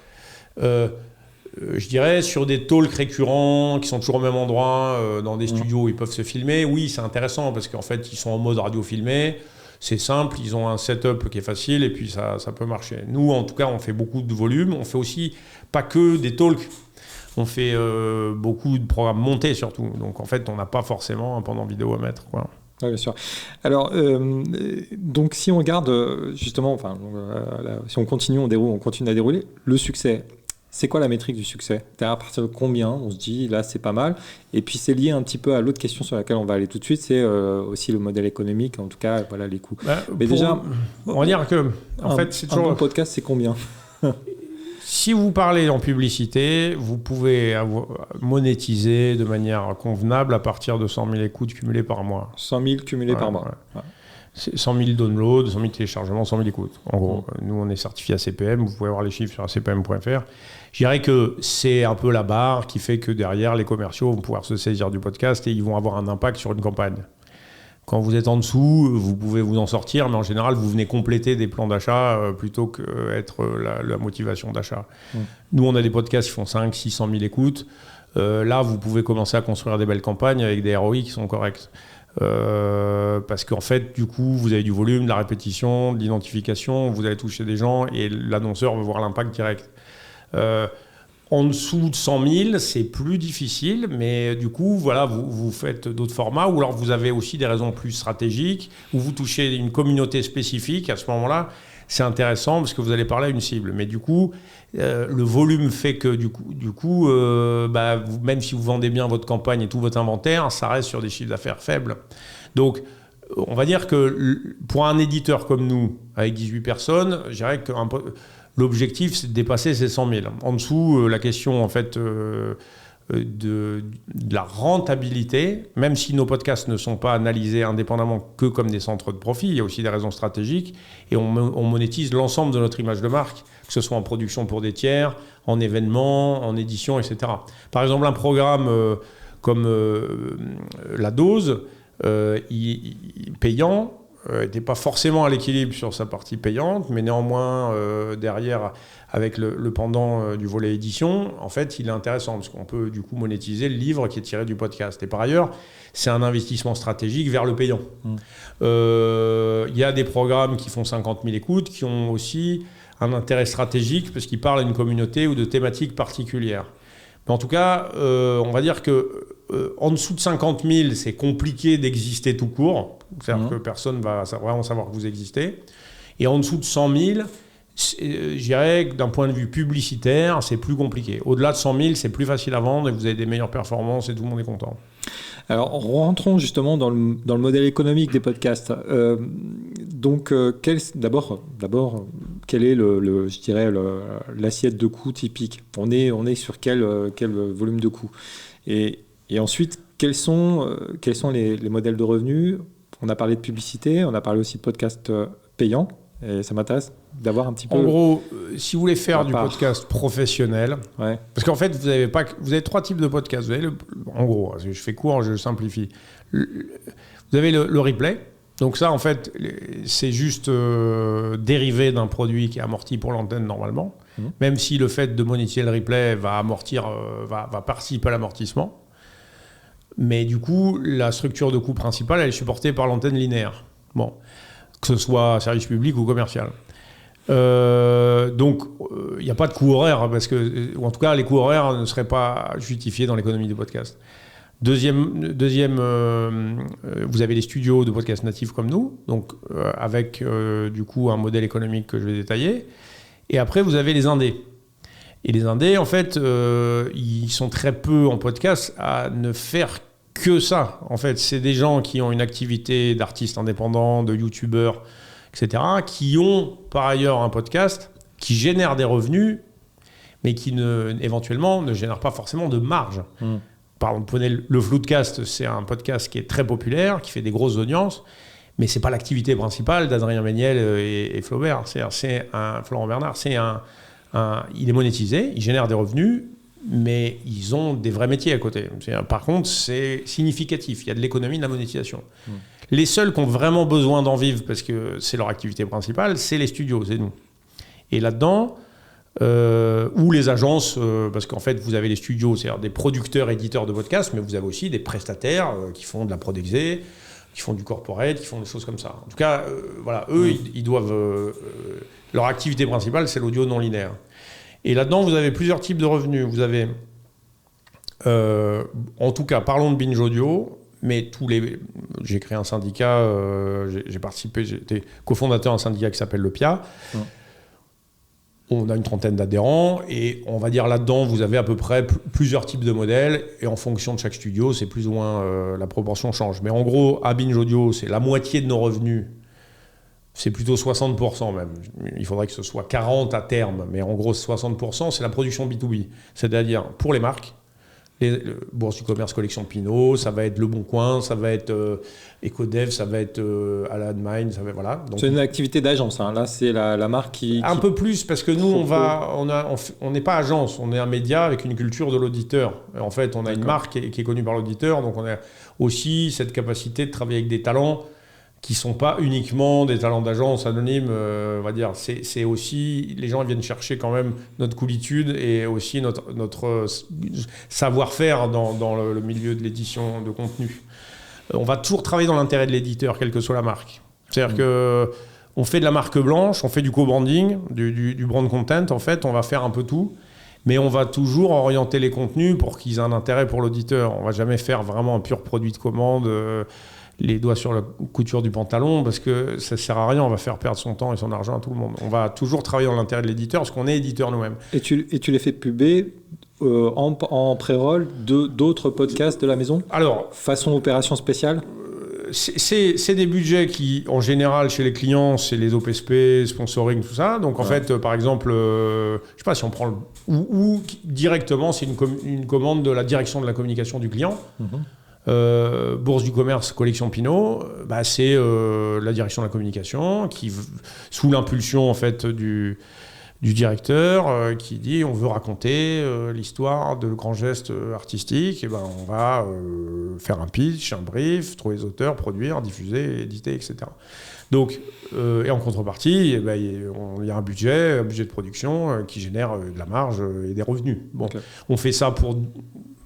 Je dirais, sur des talks récurrents qui sont toujours au même endroit, dans des studios où ils peuvent se filmer, oui, c'est intéressant parce qu'en fait, ils sont en mode radio filmé, c'est simple, ils ont un setup qui est facile et puis ça peut marcher. Nous, en tout cas, on fait beaucoup de volume, on fait aussi pas que des talks, on fait beaucoup de programmes montés surtout. Donc en fait, on n'a pas forcément un pendant vidéo à mettre, quoi. Oui, bien sûr. Alors, donc si on regarde justement, si on continue à dérouler, le succès. C'est quoi la métrique du succès? À partir de combien on se dit, là, c'est pas mal? Et puis, c'est lié un petit peu à l'autre question sur laquelle on va aller tout de suite, c'est aussi le modèle économique, en tout cas, voilà, les coûts. Mais déjà... On va dire que, en fait, c'est toujours... Un bon podcast, c'est combien? Si vous parlez en publicité, vous pouvez monétiser de manière convenable à partir de 100 000 écoutes cumulées par mois. 100 000 cumulées par mois. Ouais. 100 000 downloads, 100 000 téléchargements, 100 000 écoutes. En gros, nous, on est certifié ACPM. Vous pouvez avoir les chiffres sur acpm.fr. Je dirais que c'est un peu la barre qui fait que derrière, les commerciaux vont pouvoir se saisir du podcast et ils vont avoir un impact sur une campagne. Quand vous êtes en dessous, vous pouvez vous en sortir, mais en général, vous venez compléter des plans d'achat plutôt qu'être la motivation d'achat. Nous, on a des podcasts qui font 500 600 000 écoutes. Là, vous pouvez commencer à construire des belles campagnes avec des ROI qui sont corrects. Parce qu'en fait, du coup, vous avez du volume, de la répétition, de l'identification, vous allez toucher des gens et l'annonceur veut voir l'impact direct. En dessous de 100 000, c'est plus difficile, mais du coup, voilà, vous faites d'autres formats, ou alors vous avez aussi des raisons plus stratégiques, où vous touchez une communauté spécifique. À ce moment-là, c'est intéressant parce que vous allez parler à une cible. Mais du coup, le volume fait que même si vous vendez bien votre campagne et tout votre inventaire, ça reste sur des chiffres d'affaires faibles. Donc, on va dire que pour un éditeur comme nous, avec 18 personnes, je dirais que l'objectif, c'est de dépasser ces 100 000. En dessous, la question, en fait, de la rentabilité, même si nos podcasts ne sont pas analysés indépendamment que comme des centres de profit, il y a aussi des raisons stratégiques, et on monétise l'ensemble de notre image de marque, que ce soit en production pour des tiers, en événements, en édition, etc. Par exemple, un programme comme La Dose, payant, n'était pas forcément à l'équilibre sur sa partie payante, mais néanmoins, derrière, avec le pendant du volet édition, en fait, il est intéressant parce qu'on peut du coup monétiser le livre qui est tiré du podcast. Et par ailleurs, c'est un investissement stratégique vers le payant. Il y a des programmes qui font 50 000 écoutes, qui ont aussi un intérêt stratégique parce qu'ils parlent à une communauté ou de thématiques particulières. Mais en tout cas, on va dire que en dessous de 50 000, c'est compliqué d'exister tout court. C'est-à-dire que personne ne va vraiment savoir que vous existez. Et en dessous de 100 000, je dirais que d'un point de vue publicitaire, c'est plus compliqué. Au-delà de 100 000, c'est plus facile à vendre et vous avez des meilleures performances et tout le monde est content. Alors, rentrons justement dans le modèle économique des podcasts. D'abord, quel est je dirais, l'assiette de coûts typique ? On est sur quel volume de coûts ? Et ensuite, quels sont les modèles de revenus ? On a parlé de publicité, on a parlé aussi de podcasts payants. Et ça m'intéresse d'avoir un petit peu... En gros, si vous voulez faire du podcast professionnel, parce qu'en fait, vous avez 3 types de podcasts. Vous avez en gros, je fais court, je simplifie. Vous avez le replay. Donc ça, en fait, c'est juste dérivé d'un produit qui est amorti pour l'antenne normalement. Même si le fait de monétiser le replay va participer à l'amortissement. Mais du coup, la structure de coût principale, elle est supportée par l'antenne linéaire. Bon, que ce soit service public ou commercial. Donc, il n'y a pas de coût horaire, ou en tout cas, les coûts horaires ne seraient pas justifiés dans l'économie du podcast. Deuxième, vous avez les studios de podcasts natifs comme nous, donc avec du coup un modèle économique que je vais détailler. Et après, vous avez les indés. Et les indés, en fait, ils sont très peu en podcast à ne faire que ça. En fait, c'est des gens qui ont une activité d'artistes indépendants, de youtubeurs, etc., qui ont par ailleurs un podcast qui génère des revenus, mais qui éventuellement ne génère pas forcément de marge. Par exemple, prenez le Floodcast, c'est un podcast qui est très populaire, qui fait des grosses audiences, mais c'est pas l'activité principale d'Adrien Méniel et Flaubert. Florent Bernard, il est monétisé, il génère des revenus, mais ils ont des vrais métiers à côté. Par contre, c'est significatif, il y a de l'économie, de la monétisation. Les seuls qui ont vraiment besoin d'en vivre, parce que c'est leur activité principale, c'est les studios, c'est nous. Et là-dedans, ou les agences, parce qu'en fait, vous avez les studios, c'est-à-dire des producteurs, éditeurs de podcasts, mais vous avez aussi des prestataires qui font de la prod exé, qui font du corporate, qui font des choses comme ça. En tout cas, eux, ils doivent... leur activité principale, c'est l'audio non linéaire. Et là-dedans, vous avez plusieurs types de revenus. Vous avez, en tout cas, parlons de Binge Audio, mais j'ai créé un syndicat, j'ai participé, j'étais cofondateur d'un syndicat qui s'appelle le PIA. On a une 30aine d'adhérents et on va dire là-dedans, vous avez à peu près plusieurs types de modèles et en fonction de chaque studio, c'est plus ou moins la proportion change. Mais en gros, à Binge Audio, c'est la moitié de nos revenus. C'est plutôt 60% même. Il faudrait que ce soit 40 à terme, mais en gros 60%, c'est la production B2B. C'est-à-dire pour les marques, Bourse du Commerce Collection Pinot, ça va être Le Bon Coin, ça va être Ecodev, ça va être Alan Mine, ça va, voilà. Donc, c'est une activité d'agence, hein. Là c'est la marque qui... Un peu plus, parce que nous on n'est pas agence, on est un média avec une culture de l'auditeur. En fait, on a une marque qui est connue par l'auditeur, donc on a aussi cette capacité de travailler avec des talents qui ne sont pas uniquement des talents d'agence anonymes, on va dire. C'est aussi, les gens viennent chercher quand même notre coolitude et aussi notre savoir-faire dans le milieu de l'édition de contenu. On va toujours travailler dans l'intérêt de l'éditeur, quelle que soit la marque. C'est-à-dire qu'on fait de la marque blanche, on fait du co-branding, du brand content, en fait, on va faire un peu tout, mais on va toujours orienter les contenus pour qu'ils aient un intérêt pour l'auditeur. On ne va jamais faire vraiment un pur produit de commande. les doigts sur la couture du pantalon, parce que ça sert à rien, on va faire perdre son temps et son argent à tout le monde. On va toujours travailler dans l'intérêt de l'éditeur, parce qu'on est éditeur nous-mêmes. Et tu les fais puber en pré-roll d'autres podcasts de la maison ? Alors, façon opération spéciale ? C'est des budgets qui, en général, chez les clients, c'est les OPSP, sponsoring, tout ça. Donc, en fait, par exemple, je sais pas si on prend ou directement, c'est une commande de la direction de la communication du client. Bourse du commerce, collection Pinot, c'est la direction de la communication qui, sous l'impulsion en fait du directeur, qui dit on veut raconter l'histoire de grands gestes artistiques, et on va faire un pitch, un brief, trouver les auteurs, produire, diffuser, éditer, etc. Donc, et en contrepartie, il y a un budget de production qui génère de la marge et des revenus. Bon, on fait ça pour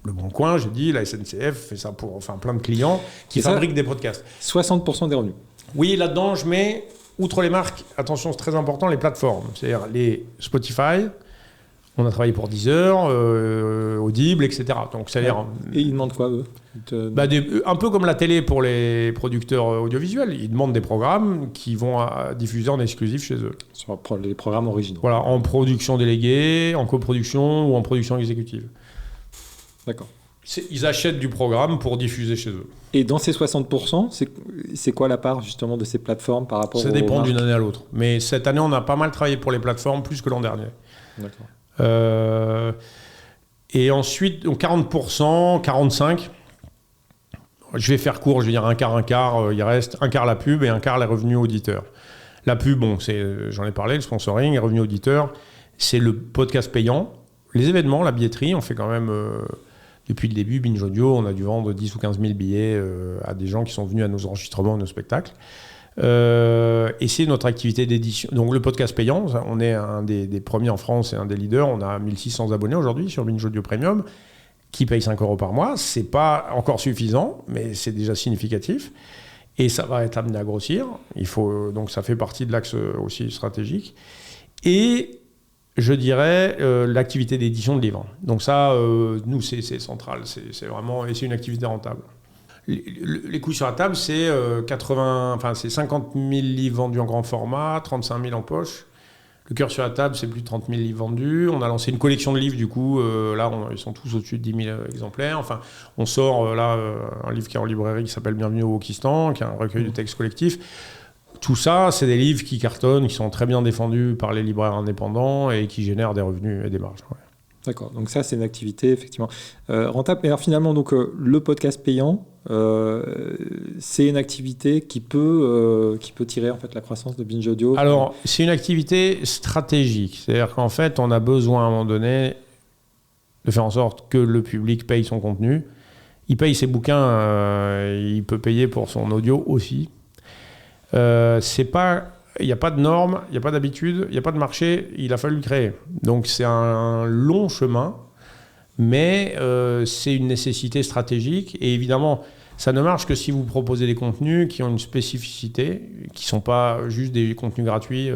Le Bon Coin, j'ai dit, la SNCF fait ça pour plein de clients qui fabriquent des podcasts. 60% des revenus. Oui, là-dedans, je mets, outre les marques, attention, c'est très important, les plateformes. C'est-à-dire les Spotify, on a travaillé pour Deezer, Audible, etc. Donc, c'est-à-dire, et ils demandent quoi, eux ? Un peu comme la télé pour les producteurs audiovisuels. Ils demandent des programmes qui vont diffuser en exclusif chez eux. Sur les programmes originaux. Voilà, en production déléguée, en coproduction ou en production exécutive. D'accord. Ils achètent du programme pour diffuser chez eux. Et dans ces 60%, c'est quoi la part justement de ces plateformes par rapport aux marques ? Ça dépend d'une année à l'autre. Mais cette année, on a pas mal travaillé pour les plateformes, plus que l'an dernier. D'accord. Et ensuite, donc 40%, 45%. Je vais faire court, je vais dire un quart. Il reste un quart la pub et un quart les revenus auditeurs. La pub, j'en ai parlé, le sponsoring, les revenus auditeurs, c'est le podcast payant. Les événements, la billetterie, on fait quand même... Depuis le début, Binge Audio, on a dû vendre 10 ou 15 000 billets à des gens qui sont venus à nos enregistrements, à nos spectacles. Et c'est notre activité d'édition. Donc le podcast payant, on est un des premiers en France et un des leaders. On a 1600 abonnés aujourd'hui sur Binge Audio Premium qui payent 5 € par mois. C'est pas encore suffisant, mais c'est déjà significatif. Et ça va être amené à grossir. Donc ça fait partie de l'axe aussi stratégique. Et je dirais l'activité d'édition de livres. Donc ça, nous, c'est central. C'est vraiment... Et c'est une activité rentable. Les coûts sur la table, c'est 50 000 livres vendus en grand format, 35 000 en poche. Le cœur sur la table, c'est plus de 30 000 livres vendus. On a lancé une collection de livres, du coup. Là, ils sont tous au-dessus de 10 000 exemplaires. Enfin, on sort un livre qui est en librairie qui s'appelle Bienvenue au Wokistan, qui est un recueil de textes collectifs. Tout ça, c'est des livres qui cartonnent, qui sont très bien défendus par les libraires indépendants et qui génèrent des revenus et des marges. Ouais. D'accord, donc ça c'est une activité effectivement rentable. Et alors finalement, donc, le podcast payant, c'est une activité qui peut tirer en fait la croissance de Binge Audio. Alors c'est une activité stratégique, c'est-à-dire qu'en fait on a besoin à un moment donné de faire en sorte que le public paye son contenu. Il paye ses bouquins, il peut payer pour son audio aussi. Il n'y a pas de normes, il n'y a pas d'habitude, il n'y a pas de marché, il a fallu le créer. Donc c'est un long chemin, mais c'est une nécessité stratégique. Et évidemment, ça ne marche que si vous proposez des contenus qui ont une spécificité, qui ne sont pas juste des contenus gratuits.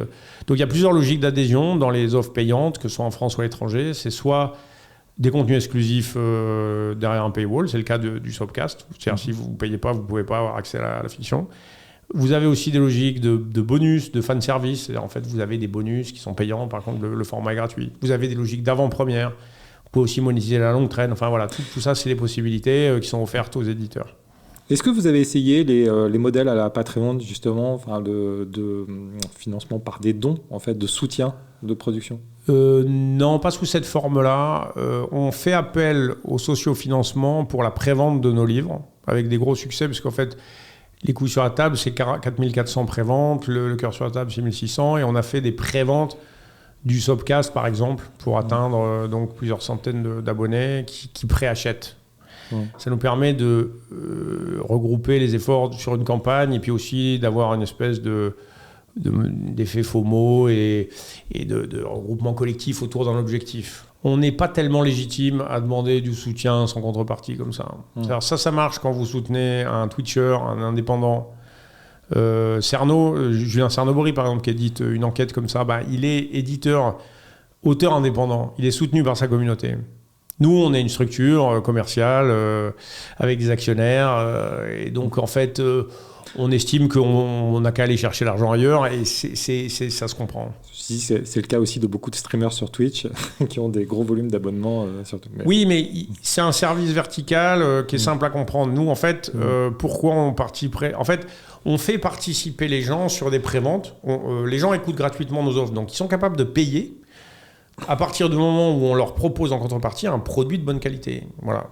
Donc il y a plusieurs logiques d'adhésion dans les offres payantes, que ce soit en France ou à l'étranger. C'est soit des contenus exclusifs derrière un paywall, c'est le cas du Sopcast. C'est-à-dire si vous ne payez pas, vous ne pouvez pas avoir accès à la fiction. Vous avez aussi des logiques de bonus, de fanservice. En fait, vous avez des bonus qui sont payants, par contre, le format est gratuit. Vous avez des logiques d'avant-première. Vous pouvez aussi monétiser la longue traîne. Enfin, voilà, tout ça, c'est des possibilités qui sont offertes aux éditeurs. Est-ce que vous avez essayé les modèles à la Patreon, justement, de financement par des dons, en fait, de soutien de production ? Non, pas sous cette forme-là. On fait appel au sociofinancement pour la prévente de nos livres, avec des gros succès, parce qu'en fait... Les coûts sur la table, c'est 4400 préventes. Le cœur sur la table, c'est 1600. Et on a fait des préventes du Sopcast, par exemple, pour atteindre donc plusieurs centaines d'abonnés qui préachètent. Ça nous permet de regrouper les efforts sur une campagne et puis aussi d'avoir une espèce d'effet FOMO et de regroupement collectif autour d'un objectif. On n'est pas tellement légitime à demander du soutien sans contrepartie comme ça. Ça marche quand vous soutenez un Twitcher, un indépendant. Julien Cernobori, par exemple, qui édite une enquête comme ça, il est auteur indépendant. Il est soutenu par sa communauté. Nous, on est une structure commerciale avec des actionnaires. Et donc, en fait, on estime qu'on n'a qu'à aller chercher l'argent ailleurs et ça se comprend. C'est le cas aussi de beaucoup de streamers sur Twitch qui ont des gros volumes d'abonnements. Oui, mais c'est un service vertical qui est simple à comprendre. Nous, en fait, pourquoi on participerait... En fait, on fait participer les gens sur des préventes. Les gens écoutent gratuitement nos offres. Donc, ils sont capables de payer à partir du moment où on leur propose en contrepartie un produit de bonne qualité. Voilà.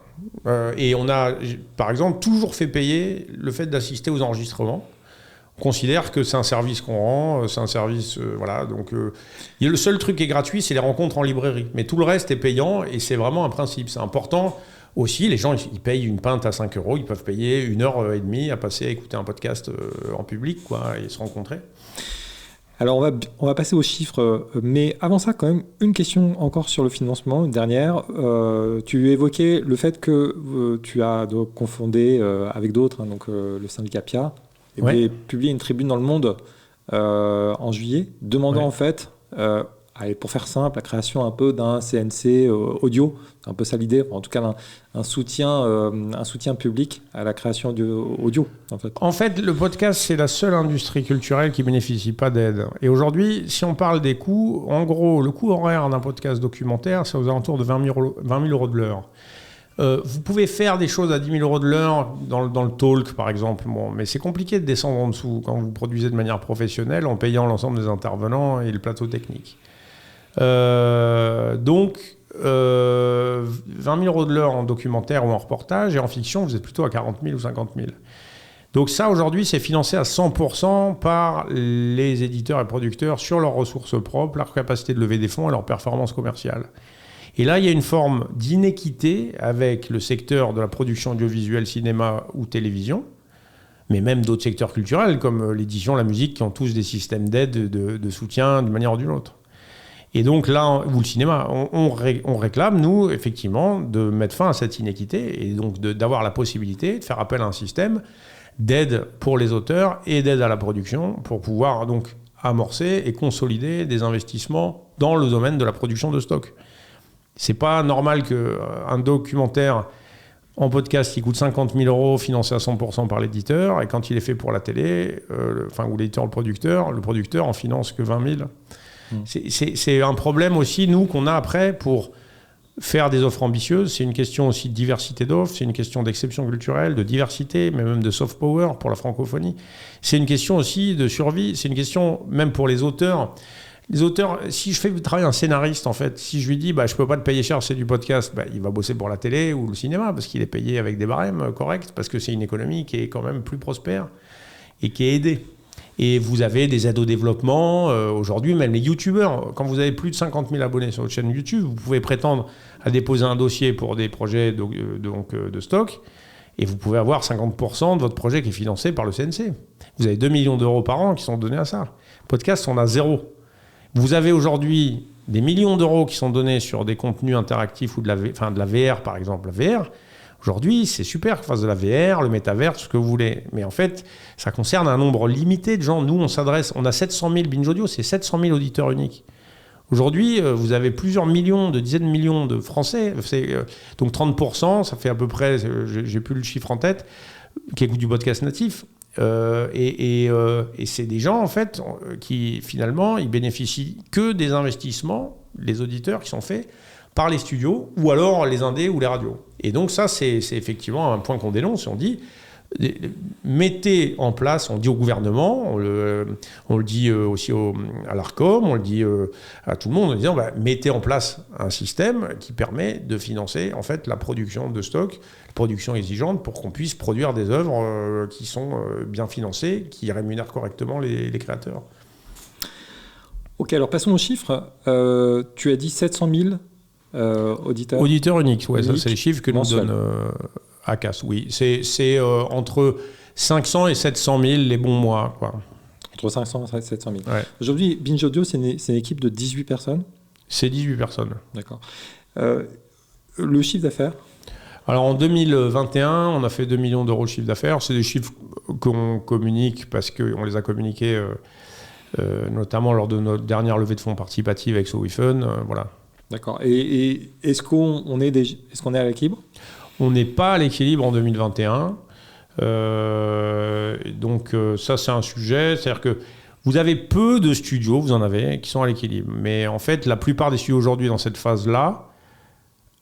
Et on a, par exemple, toujours fait payer le fait d'assister aux enregistrements. On considère que c'est un service qu'on rend, c'est un service... voilà. Donc, le seul truc qui est gratuit, c'est les rencontres en librairie. Mais tout le reste est payant et c'est vraiment un principe. C'est important aussi. Les gens, ils payent une pinte à 5 €. Ils peuvent payer 1h30 à passer à écouter un podcast en public, quoi, et se rencontrer. Alors, on va passer aux chiffres, mais avant ça, quand même, une question encore sur le financement, une dernière. Tu évoquais le fait que tu as donc confondé avec d'autres, donc le syndicat PIA, et vous avez publié une tribune dans Le Monde en juillet, demandant en fait, allez, pour faire simple, la création un peu d'un CNC audio. C'est un peu ça l'idée, en tout cas un soutien public à la création audio. En fait, le podcast, c'est la seule industrie culturelle qui ne bénéficie pas d'aide. Et aujourd'hui, si on parle des coûts, en gros, le coût horaire d'un podcast documentaire, c'est aux alentours de 20 000 € de l'heure. Vous pouvez faire des choses à 10 000 € de l'heure dans le talk, par exemple. Bon, mais c'est compliqué de descendre en dessous quand vous produisez de manière professionnelle en payant l'ensemble des intervenants et le plateau technique. Donc, 20 000 € de l'heure en documentaire ou en reportage, et en fiction, vous êtes plutôt à 40 000 ou 50 000. Donc ça, aujourd'hui, c'est financé à 100% par les éditeurs et producteurs sur leurs ressources propres, leur capacité de lever des fonds et leur performance commerciale. Et là, il y a une forme d'inéquité avec le secteur de la production audiovisuelle, cinéma ou télévision, mais même d'autres secteurs culturels comme l'édition, la musique, qui ont tous des systèmes d'aide, de soutien d'une manière ou d'une autre. Et donc là, ou le cinéma, on réclame, nous, effectivement, de mettre fin à cette inéquité et donc d'avoir la possibilité de faire appel à un système d'aide pour les auteurs et d'aide à la production pour pouvoir donc amorcer et consolider des investissements dans le domaine de la production de stock. C'est pas normal qu'un documentaire en podcast qui coûte 50 000 € financé à 100% par l'éditeur, et quand il est fait pour la télé, ou l'éditeur, le producteur en finance que 20 000. C'est un problème aussi, nous, qu'on a après pour faire des offres ambitieuses. C'est une question aussi de diversité d'offres, c'est une question d'exception culturelle, de diversité, mais même de soft power pour la francophonie. C'est une question aussi de survie, c'est une question même pour les auteurs. Les auteurs, si je fais travailler un scénariste, en fait, si je lui dis je ne peux pas te payer cher, c'est du podcast, il va bosser pour la télé ou le cinéma parce qu'il est payé avec des barèmes corrects, parce que c'est une économie qui est quand même plus prospère et qui est aidée. Et vous avez des aides au développement. Aujourd'hui, même les youtubeurs, quand vous avez plus de 50 000 abonnés sur votre chaîne YouTube, vous pouvez prétendre à déposer un dossier pour des projets de stock, et vous pouvez avoir 50% de votre projet qui est financé par le CNC. Vous avez 2 millions d'euros par an qui sont donnés à ça. Podcast, on a 0. Vous avez aujourd'hui des millions d'euros qui sont donnés sur des contenus interactifs ou de la VR, par exemple. La VR, aujourd'hui, c'est super qu'on fasse de la VR, le métavers, tout ce que vous voulez. Mais en fait, ça concerne un nombre limité de gens. Nous, on a 700 000 binge audio, c'est 700 000 auditeurs uniques. Aujourd'hui, vous avez plusieurs millions, dizaines de millions de Français. Donc 30%, ça fait à peu près, j'ai plus le chiffre en tête, qui écoutent du podcast natif. Et c'est des gens, en fait, qui, finalement, ils bénéficient que des investissements, les auditeurs, qui sont faits par les studios, ou alors les indés ou les radios. Et donc ça, c'est effectivement un point qu'on dénonce. On dit, mettez en place, on dit au gouvernement, on le dit aussi à l'ARCOM, on le dit à tout le monde, en disant, mettez en place un système qui permet de financer, en fait, la production de stock, la production exigeante, pour qu'on puisse produire des œuvres qui sont bien financées, qui rémunèrent correctement les créateurs. Ok, alors passons aux chiffres. Tu as dit 700 000 auditeurs. Auditeurs uniques, ouais, ça c'est les chiffres que nous donne ACAS, oui. C'est entre 500 et 700 000 les bons mois, quoi. Entre 500 et 700 000. Ouais. Aujourd'hui, Binge Audio, c'est une équipe de 18 personnes. C'est 18 personnes. D'accord. Le chiffre d'affaires? Alors en 2021, on a fait 2 millions d'euros de chiffre d'affaires. C'est des chiffres qu'on communique parce qu'on les a communiqués notamment lors de notre dernière levée de fonds participative avec SoWeFun. Voilà. D'accord. Et est-ce qu'on est à l'équilibre? On n'est pas à l'équilibre en 2021. Donc ça, c'est un sujet. C'est-à-dire que vous avez peu de studios, vous en avez, qui sont à l'équilibre. Mais en fait, la plupart des studios aujourd'hui dans cette phase-là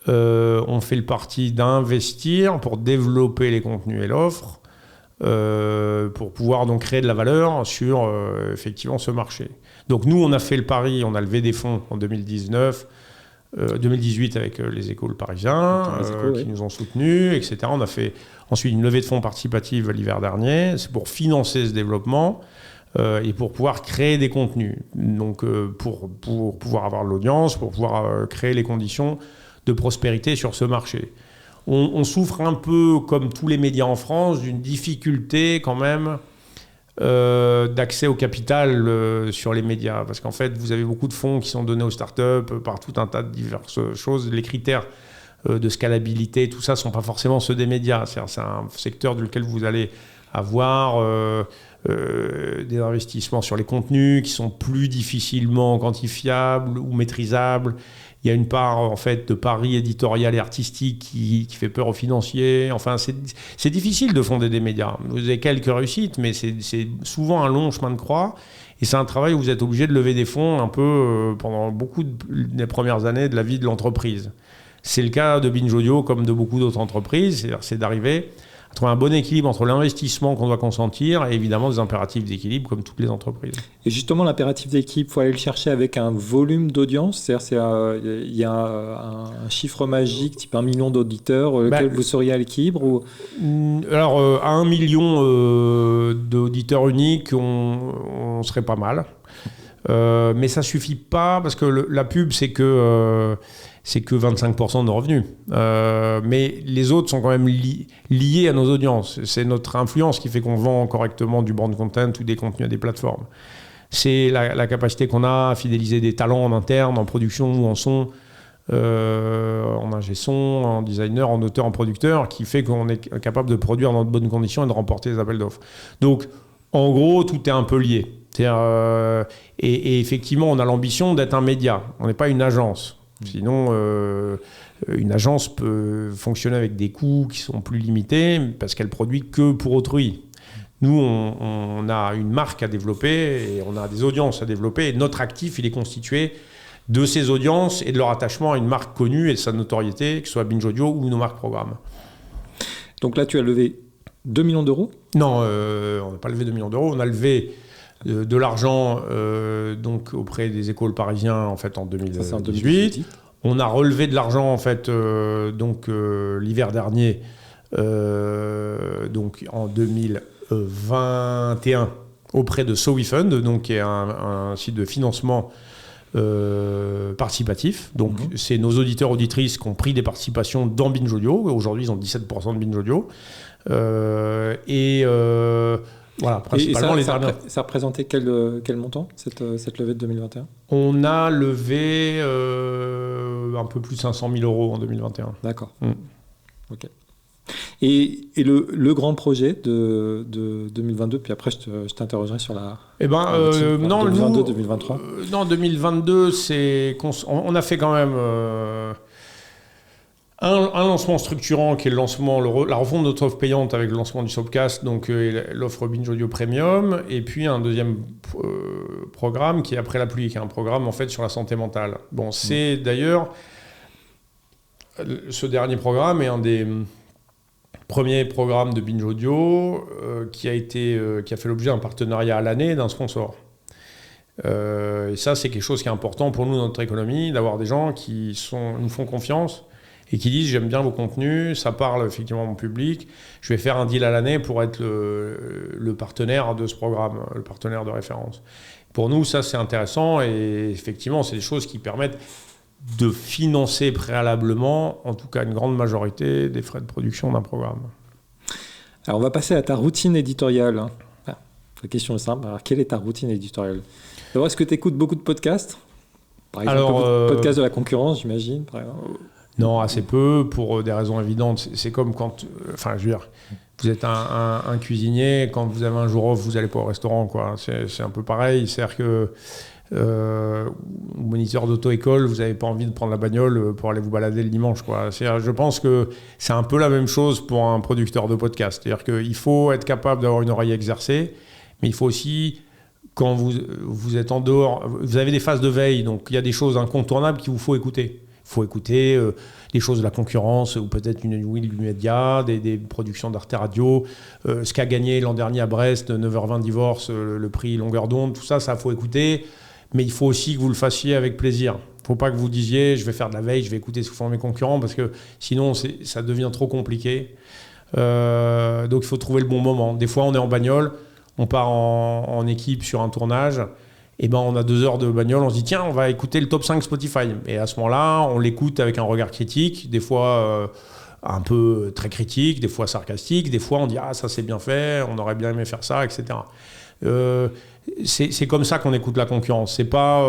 ont fait le parti d'investir pour développer les contenus et l'offre, pour pouvoir donc créer de la valeur sur effectivement ce marché. Donc nous, on a fait le pari, on a levé des fonds en 2018 avec les Échos Parisiens qui nous ont soutenus, etc. On a fait ensuite une levée de fonds participative l'hiver dernier. C'est pour financer ce développement et pour pouvoir créer des contenus. Donc pour pouvoir avoir de l'audience, pour pouvoir créer les conditions de prospérité sur ce marché. On souffre un peu, comme tous les médias en France, d'une difficulté quand même d'accès au capital sur les médias. Parce qu'en fait, vous avez beaucoup de fonds qui sont donnés aux startups par tout un tas de diverses choses. Les critères de scalabilité, tout ça, ne sont pas forcément ceux des médias. C'est un secteur dans lequel vous allez avoir des investissements sur les contenus qui sont plus difficilement quantifiables ou maîtrisables. Il y a une part en fait de pari éditorial et artistique qui fait peur aux financiers. Enfin, c'est difficile de fonder des médias. Vous avez quelques réussites, mais c'est souvent un long chemin de croix. Et c'est un travail où vous êtes obligé de lever des fonds un peu pendant beaucoup des premières années de la vie de l'entreprise. C'est le cas de Binge Audio comme de beaucoup d'autres entreprises. C'est d'arriver à trouver un bon équilibre entre l'investissement qu'on doit consentir et évidemment des impératifs d'équilibre comme toutes les entreprises. Et justement, l'impératif d'équilibre, il faut aller le chercher avec un volume d'audience. C'est-à-dire, il y a un chiffre magique, type 1 million d'auditeurs, auquel vous seriez à l'équilibre ou... Alors, à 1 million d'auditeurs uniques, on serait pas mal. Mais ça suffit pas parce que la pub, c'est que 25% de nos revenus. Mais les autres sont quand même liés à nos audiences. C'est notre influence qui fait qu'on vend correctement du brand content ou des contenus à des plateformes. C'est la capacité qu'on a à fidéliser des talents en interne, en production ou en son, en ingé son, en designer, en auteur, en producteur, qui fait qu'on est capable de produire dans de bonnes conditions et de remporter les appels d'offres. Donc, en gros, tout est un peu lié. Et effectivement, on a l'ambition d'être un média. On n'est pas une agence. Sinon, une agence peut fonctionner avec des coûts qui sont plus limités parce qu'elle produit que pour autrui. Nous, on a une marque à développer et on a des audiences à développer. Et notre actif, il est constitué de ces audiences et de leur attachement à une marque connue et de sa notoriété, que ce soit Binge Audio ou nos marques programmes. Donc là, tu as levé 2 millions d'euros ? Non, on n'a pas levé 2 millions d'euros. On a levé de l'argent donc auprès des Échos Parisiens en fait en 2018. On a relevé de l'argent en fait l'hiver dernier donc en 2021 auprès de SoWeFund, donc qui est un site de financement participatif. Donc c'est nos auditeurs auditrices qui ont pris des participations dans Binge Audio. Aujourd'hui ils ont 17% de Binge Audio voilà, principalement et ça représentait quel montant, cette levée de 2021 ? On a levé un peu plus de 500 000 euros en 2021. D'accord. Ok. Et le grand projet de 2022, puis après je t'interrogerai sur la... non, 2022-2023. Non, 2022, on a fait quand même... Un lancement structurant qui est la refonte de notre offre payante avec le lancement du Soapcast, donc l'offre Binge Audio Premium, et puis un deuxième programme qui est Après la pluie, qui est un programme en fait sur la santé mentale. Bon, c'est d'ailleurs ce dernier programme est un des premiers programmes de Binge Audio qui a fait l'objet d'un partenariat à l'année d'un sponsor. Et ça, c'est quelque chose qui est important pour nous dans notre économie, d'avoir des gens qui nous font confiance et qui disent j'aime bien vos contenus, ça parle effectivement à mon public, je vais faire un deal à l'année pour être le partenaire de ce programme, le partenaire de référence. Pour nous, ça c'est intéressant et effectivement, c'est des choses qui permettent de financer préalablement, en tout cas une grande majorité des frais de production d'un programme. Alors on va passer à ta routine éditoriale. La question est simple, alors quelle est ta routine éditoriale ? D'abord, est-ce que tu écoutes beaucoup de podcasts ? Par exemple, podcasts de la concurrence, j'imagine, par exemple. Non, assez peu, pour des raisons évidentes. C'est comme quand... vous êtes un cuisinier, quand vous avez un jour off, vous n'allez pas au restaurant, quoi. C'est un peu pareil. C'est-à-dire que moniteur d'auto-école, vous n'avez pas envie de prendre la bagnole pour aller vous balader le dimanche, quoi. Je pense que c'est un peu la même chose pour un producteur de podcast. C'est-à-dire qu'il faut être capable d'avoir une oreille exercée, mais il faut aussi, quand vous êtes en dehors, vous avez des phases de veille, donc il y a des choses incontournables qu'il vous faut écouter. Il faut écouter des choses de la concurrence, ou peut-être une Will Media, des productions d'Arte Radio, ce qu'a gagné l'an dernier à Brest, 9h20 Divorce, le prix Longueur d'onde, tout ça, ça faut écouter. Mais il faut aussi que vous le fassiez avec plaisir. Il ne faut pas que vous disiez, je vais faire de la veille, je vais écouter ce que font mes concurrents, parce que sinon, ça devient trop compliqué. Donc il faut trouver le bon moment. Des fois, on est en bagnole, on part en équipe sur un tournage, et ben on a 2 heures de bagnole, on se dit tiens, on va écouter le top 5 Spotify. Et à ce moment-là, on l'écoute avec un regard critique, des fois un peu très critique, des fois sarcastique, des fois on dit ah ça c'est bien fait, on aurait bien aimé faire ça, etc. C'est comme ça qu'on écoute la concurrence. C'est pas,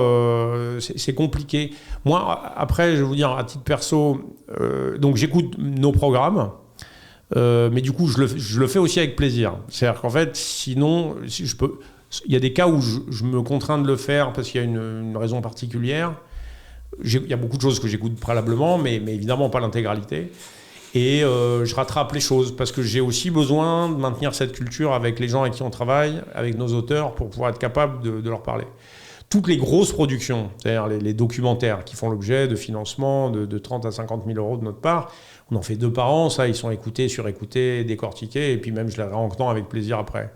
c'est compliqué. Moi, après, je vais vous dire à titre perso, donc j'écoute nos programmes. Mais du coup, je le fais aussi avec plaisir. C'est-à-dire qu'en fait, sinon, si je peux. Il y a des cas où je me contrains de le faire parce qu'il y a une raison particulière. Il y a beaucoup de choses que j'écoute préalablement, mais évidemment pas l'intégralité. Et je rattrape les choses parce que j'ai aussi besoin de maintenir cette culture avec les gens avec qui on travaille, avec nos auteurs, pour pouvoir être capable de leur parler. Toutes les grosses productions, c'est-à-dire les documentaires qui font l'objet de financements de 30 à 50 000 euros de notre part, on en fait 2 par an, ça, ils sont écoutés, surécoutés, décortiqués, et puis même je les réentends avec plaisir après.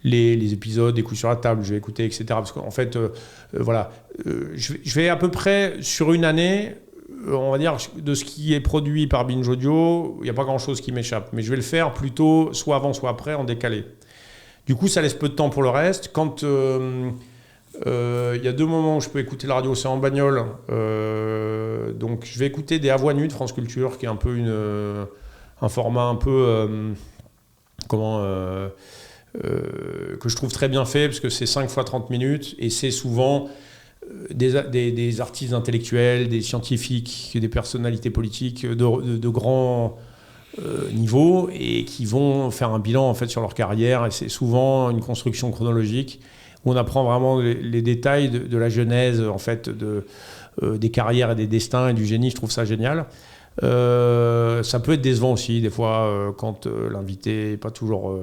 Les épisodes, des coups sur la table, je vais écouter, etc. Parce qu'en fait, voilà, je vais à peu près sur une année, on va dire, de ce qui est produit par Binge Audio, il n'y a pas grand-chose qui m'échappe. Mais je vais le faire plutôt soit avant, soit après, en décalé. Du coup, ça laisse peu de temps pour le reste. Quand y a 2 moments où je peux écouter la radio, c'est en bagnole. Donc, je vais écouter des À Voix Nue de France Culture, qui est un peu un format un peu... que je trouve très bien fait, parce que c'est 5 fois 30 minutes, et c'est souvent des artistes intellectuels, des scientifiques, des personnalités politiques de grands niveaux, et qui vont faire un bilan en fait sur leur carrière, et c'est souvent une construction chronologique où on apprend vraiment les détails de la genèse en fait des carrières et des destins et du génie. Je trouve ça génial. Ça peut être décevant aussi des fois quand l'invité n'est pas toujours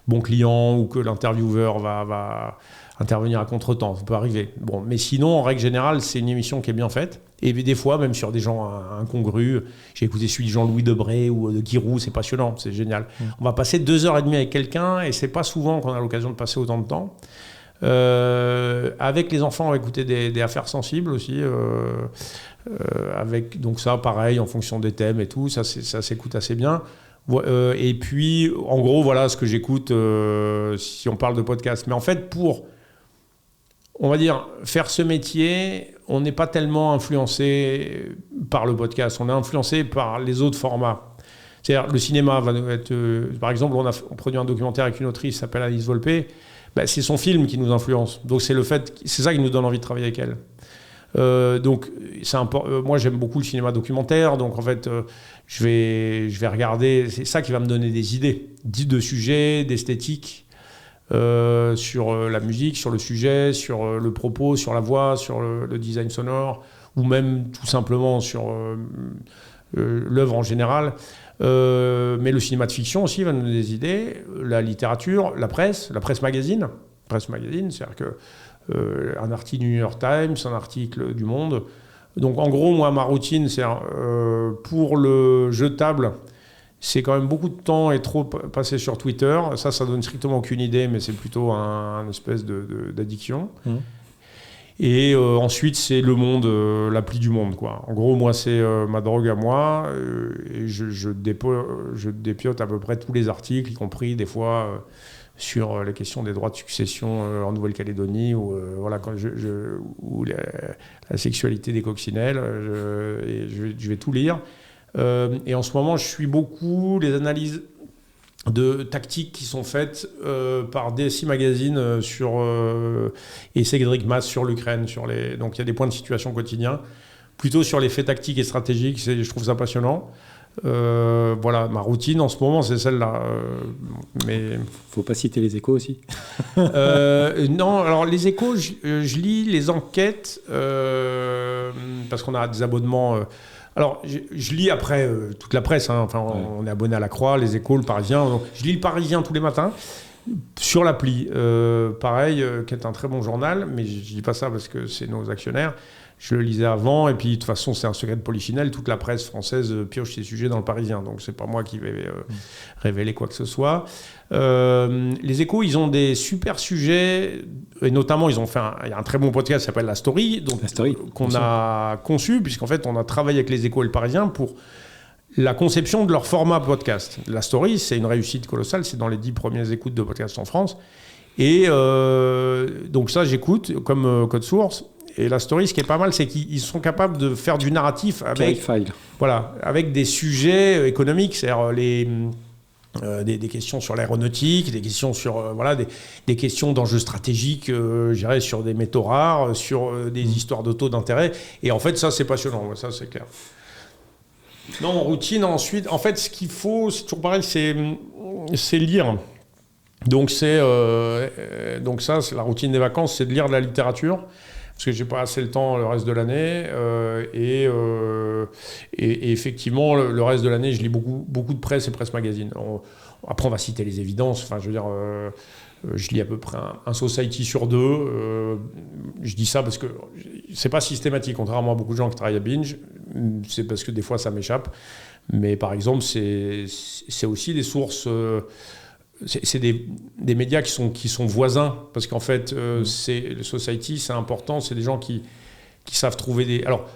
bon client, ou que l'intervieweur va intervenir à contre-temps, ça peut arriver. Bon, mais sinon, en règle générale, c'est une émission qui est bien faite. Et des fois, même sur des gens incongrus, j'ai écouté celui de Jean-Louis Debré ou de Giroud, c'est passionnant, c'est génial. On va passer 2h30 avec quelqu'un, et c'est pas souvent qu'on a l'occasion de passer autant de temps. Avec les enfants, on va écouter des affaires sensibles aussi. Avec, donc ça, pareil, en fonction des thèmes et tout, ça s'écoute assez bien. Et puis, en gros, voilà ce que j'écoute si on parle de podcast. Mais en fait, pour, on va dire, faire ce métier, on n'est pas tellement influencé par le podcast. On est influencé par les autres formats. C'est-à-dire, le cinéma va être... par exemple, on produit un documentaire avec une autrice qui s'appelle Alice Volpe. Ben, c'est son film qui nous influence. Donc, c'est ça qui nous donne envie de travailler avec elle. Donc, moi, j'aime beaucoup le cinéma documentaire. Donc, en fait, je vais regarder. C'est ça qui va me donner des idées de sujets, d'esthétique, sur la musique, sur le sujet, sur le propos, sur la voix, sur le design sonore, ou même tout simplement sur l'œuvre en général. Mais le cinéma de fiction aussi va nous donner des idées. La littérature, la presse magazine. C'est-à-dire que un article du New York Times, un article du Monde. Donc en gros, moi, ma routine, c'est pour le jeu de table, c'est quand même beaucoup de temps et trop passé sur Twitter. Ça donne strictement aucune idée, mais c'est plutôt un espèce d'addiction. Et ensuite, c'est Le Monde, l'appli du Monde, quoi. En gros, moi, c'est ma drogue à moi. Et je dépiote à peu près tous les articles, y compris des fois... sur les questions des droits de succession en Nouvelle-Calédonie, ou voilà, ou la sexualité des coccinelles, je vais tout lire. Et en ce moment, je suis beaucoup les analyses de tactiques qui sont faites par DSI Magazine et Cédric Mass sur l'Ukraine. Donc il y a des points de situation quotidiens, plutôt sur les faits tactiques et stratégiques, je trouve ça passionnant. Voilà, ma routine en ce moment, c'est celle-là. Mais faut pas citer les Échos aussi. non, alors les Échos, je lis les enquêtes parce qu'on a des abonnements. Alors, je lis après toute la presse. Hein. Enfin, on est abonné à La Croix, les Échos, le Parisien. Donc, je lis le Parisien tous les matins sur l'appli. Pareil, qui est un très bon journal, mais je dis pas ça parce que c'est nos actionnaires. Je le lisais avant, et puis de toute façon, c'est un secret de polichinelle. Toute la presse française pioche ces sujets dans le Parisien, donc c'est pas moi qui vais révéler quoi que ce soit. Les Échos, ils ont des super sujets, et notamment, il y a un très bon podcast qui s'appelle La Story, donc, qu'on a conçu, puisqu'en fait, on a travaillé avec les Échos et le Parisien pour la conception de leur format podcast. La Story, c'est une réussite colossale, c'est dans les 10 premières écoutes de podcast en France. Et donc ça, j'écoute comme code source. Et La Story, ce qui est pas mal, c'est qu'ils sont capables de faire du narratif avec des sujets économiques, c'est-à-dire des questions sur l'aéronautique, des questions sur des questions d'enjeux stratégiques, je dirais, sur des métaux rares, sur des histoires de taux d'intérêt. Et en fait, ça, c'est passionnant, ça, c'est clair. Non, routine, ensuite, en fait, ce qu'il faut, c'est toujours pareil, c'est lire. Donc, ça, c'est la routine des vacances, c'est de lire de la littérature. Parce que j'ai pas assez le temps le reste de l'année. Et effectivement, le reste de l'année, je lis beaucoup de presse et presse magazine. Après, on va citer les évidences. Enfin, je veux dire, je lis à peu près un Society sur 2. Je dis ça parce que c'est pas systématique, contrairement à beaucoup de gens qui travaillent à Binge. C'est parce que des fois, ça m'échappe. Mais par exemple, c'est aussi des sources... c'est des médias qui sont voisins, parce qu'en fait, le Society, c'est important, c'est des gens qui savent trouver des... Alors,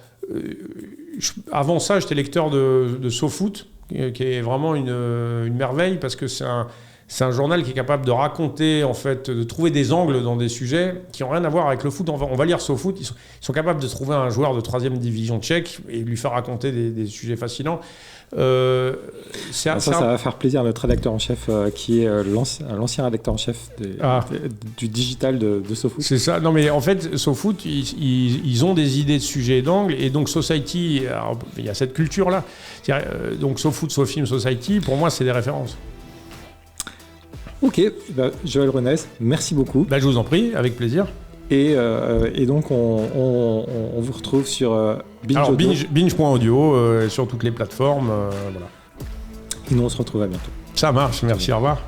avant ça, j'étais lecteur de SoFoot, qui est vraiment une merveille, parce que c'est un journal qui est capable de raconter, en fait, de trouver des angles dans des sujets qui n'ont rien à voir avec le foot. On va lire SoFoot, ils sont capables de trouver un joueur de 3e division tchèque et lui faire raconter des sujets fascinants. Ça va faire plaisir à notre rédacteur en chef qui est l'ancien rédacteur en chef du digital de SoFoot. C'est ça. Non, mais en fait, SoFoot, ils ont des idées de sujets et d'angles, et donc Society, alors, il y a cette culture-là. Donc SoFoot, SoFilm, Society, pour moi, c'est des références. Ok, Joël Renès, merci beaucoup. Je vous en prie, avec plaisir. Et donc, on vous retrouve sur Binge. Alors, binge.audio, sur toutes les plateformes. Voilà. Et nous, on se retrouve à bientôt. Ça marche, merci, au revoir.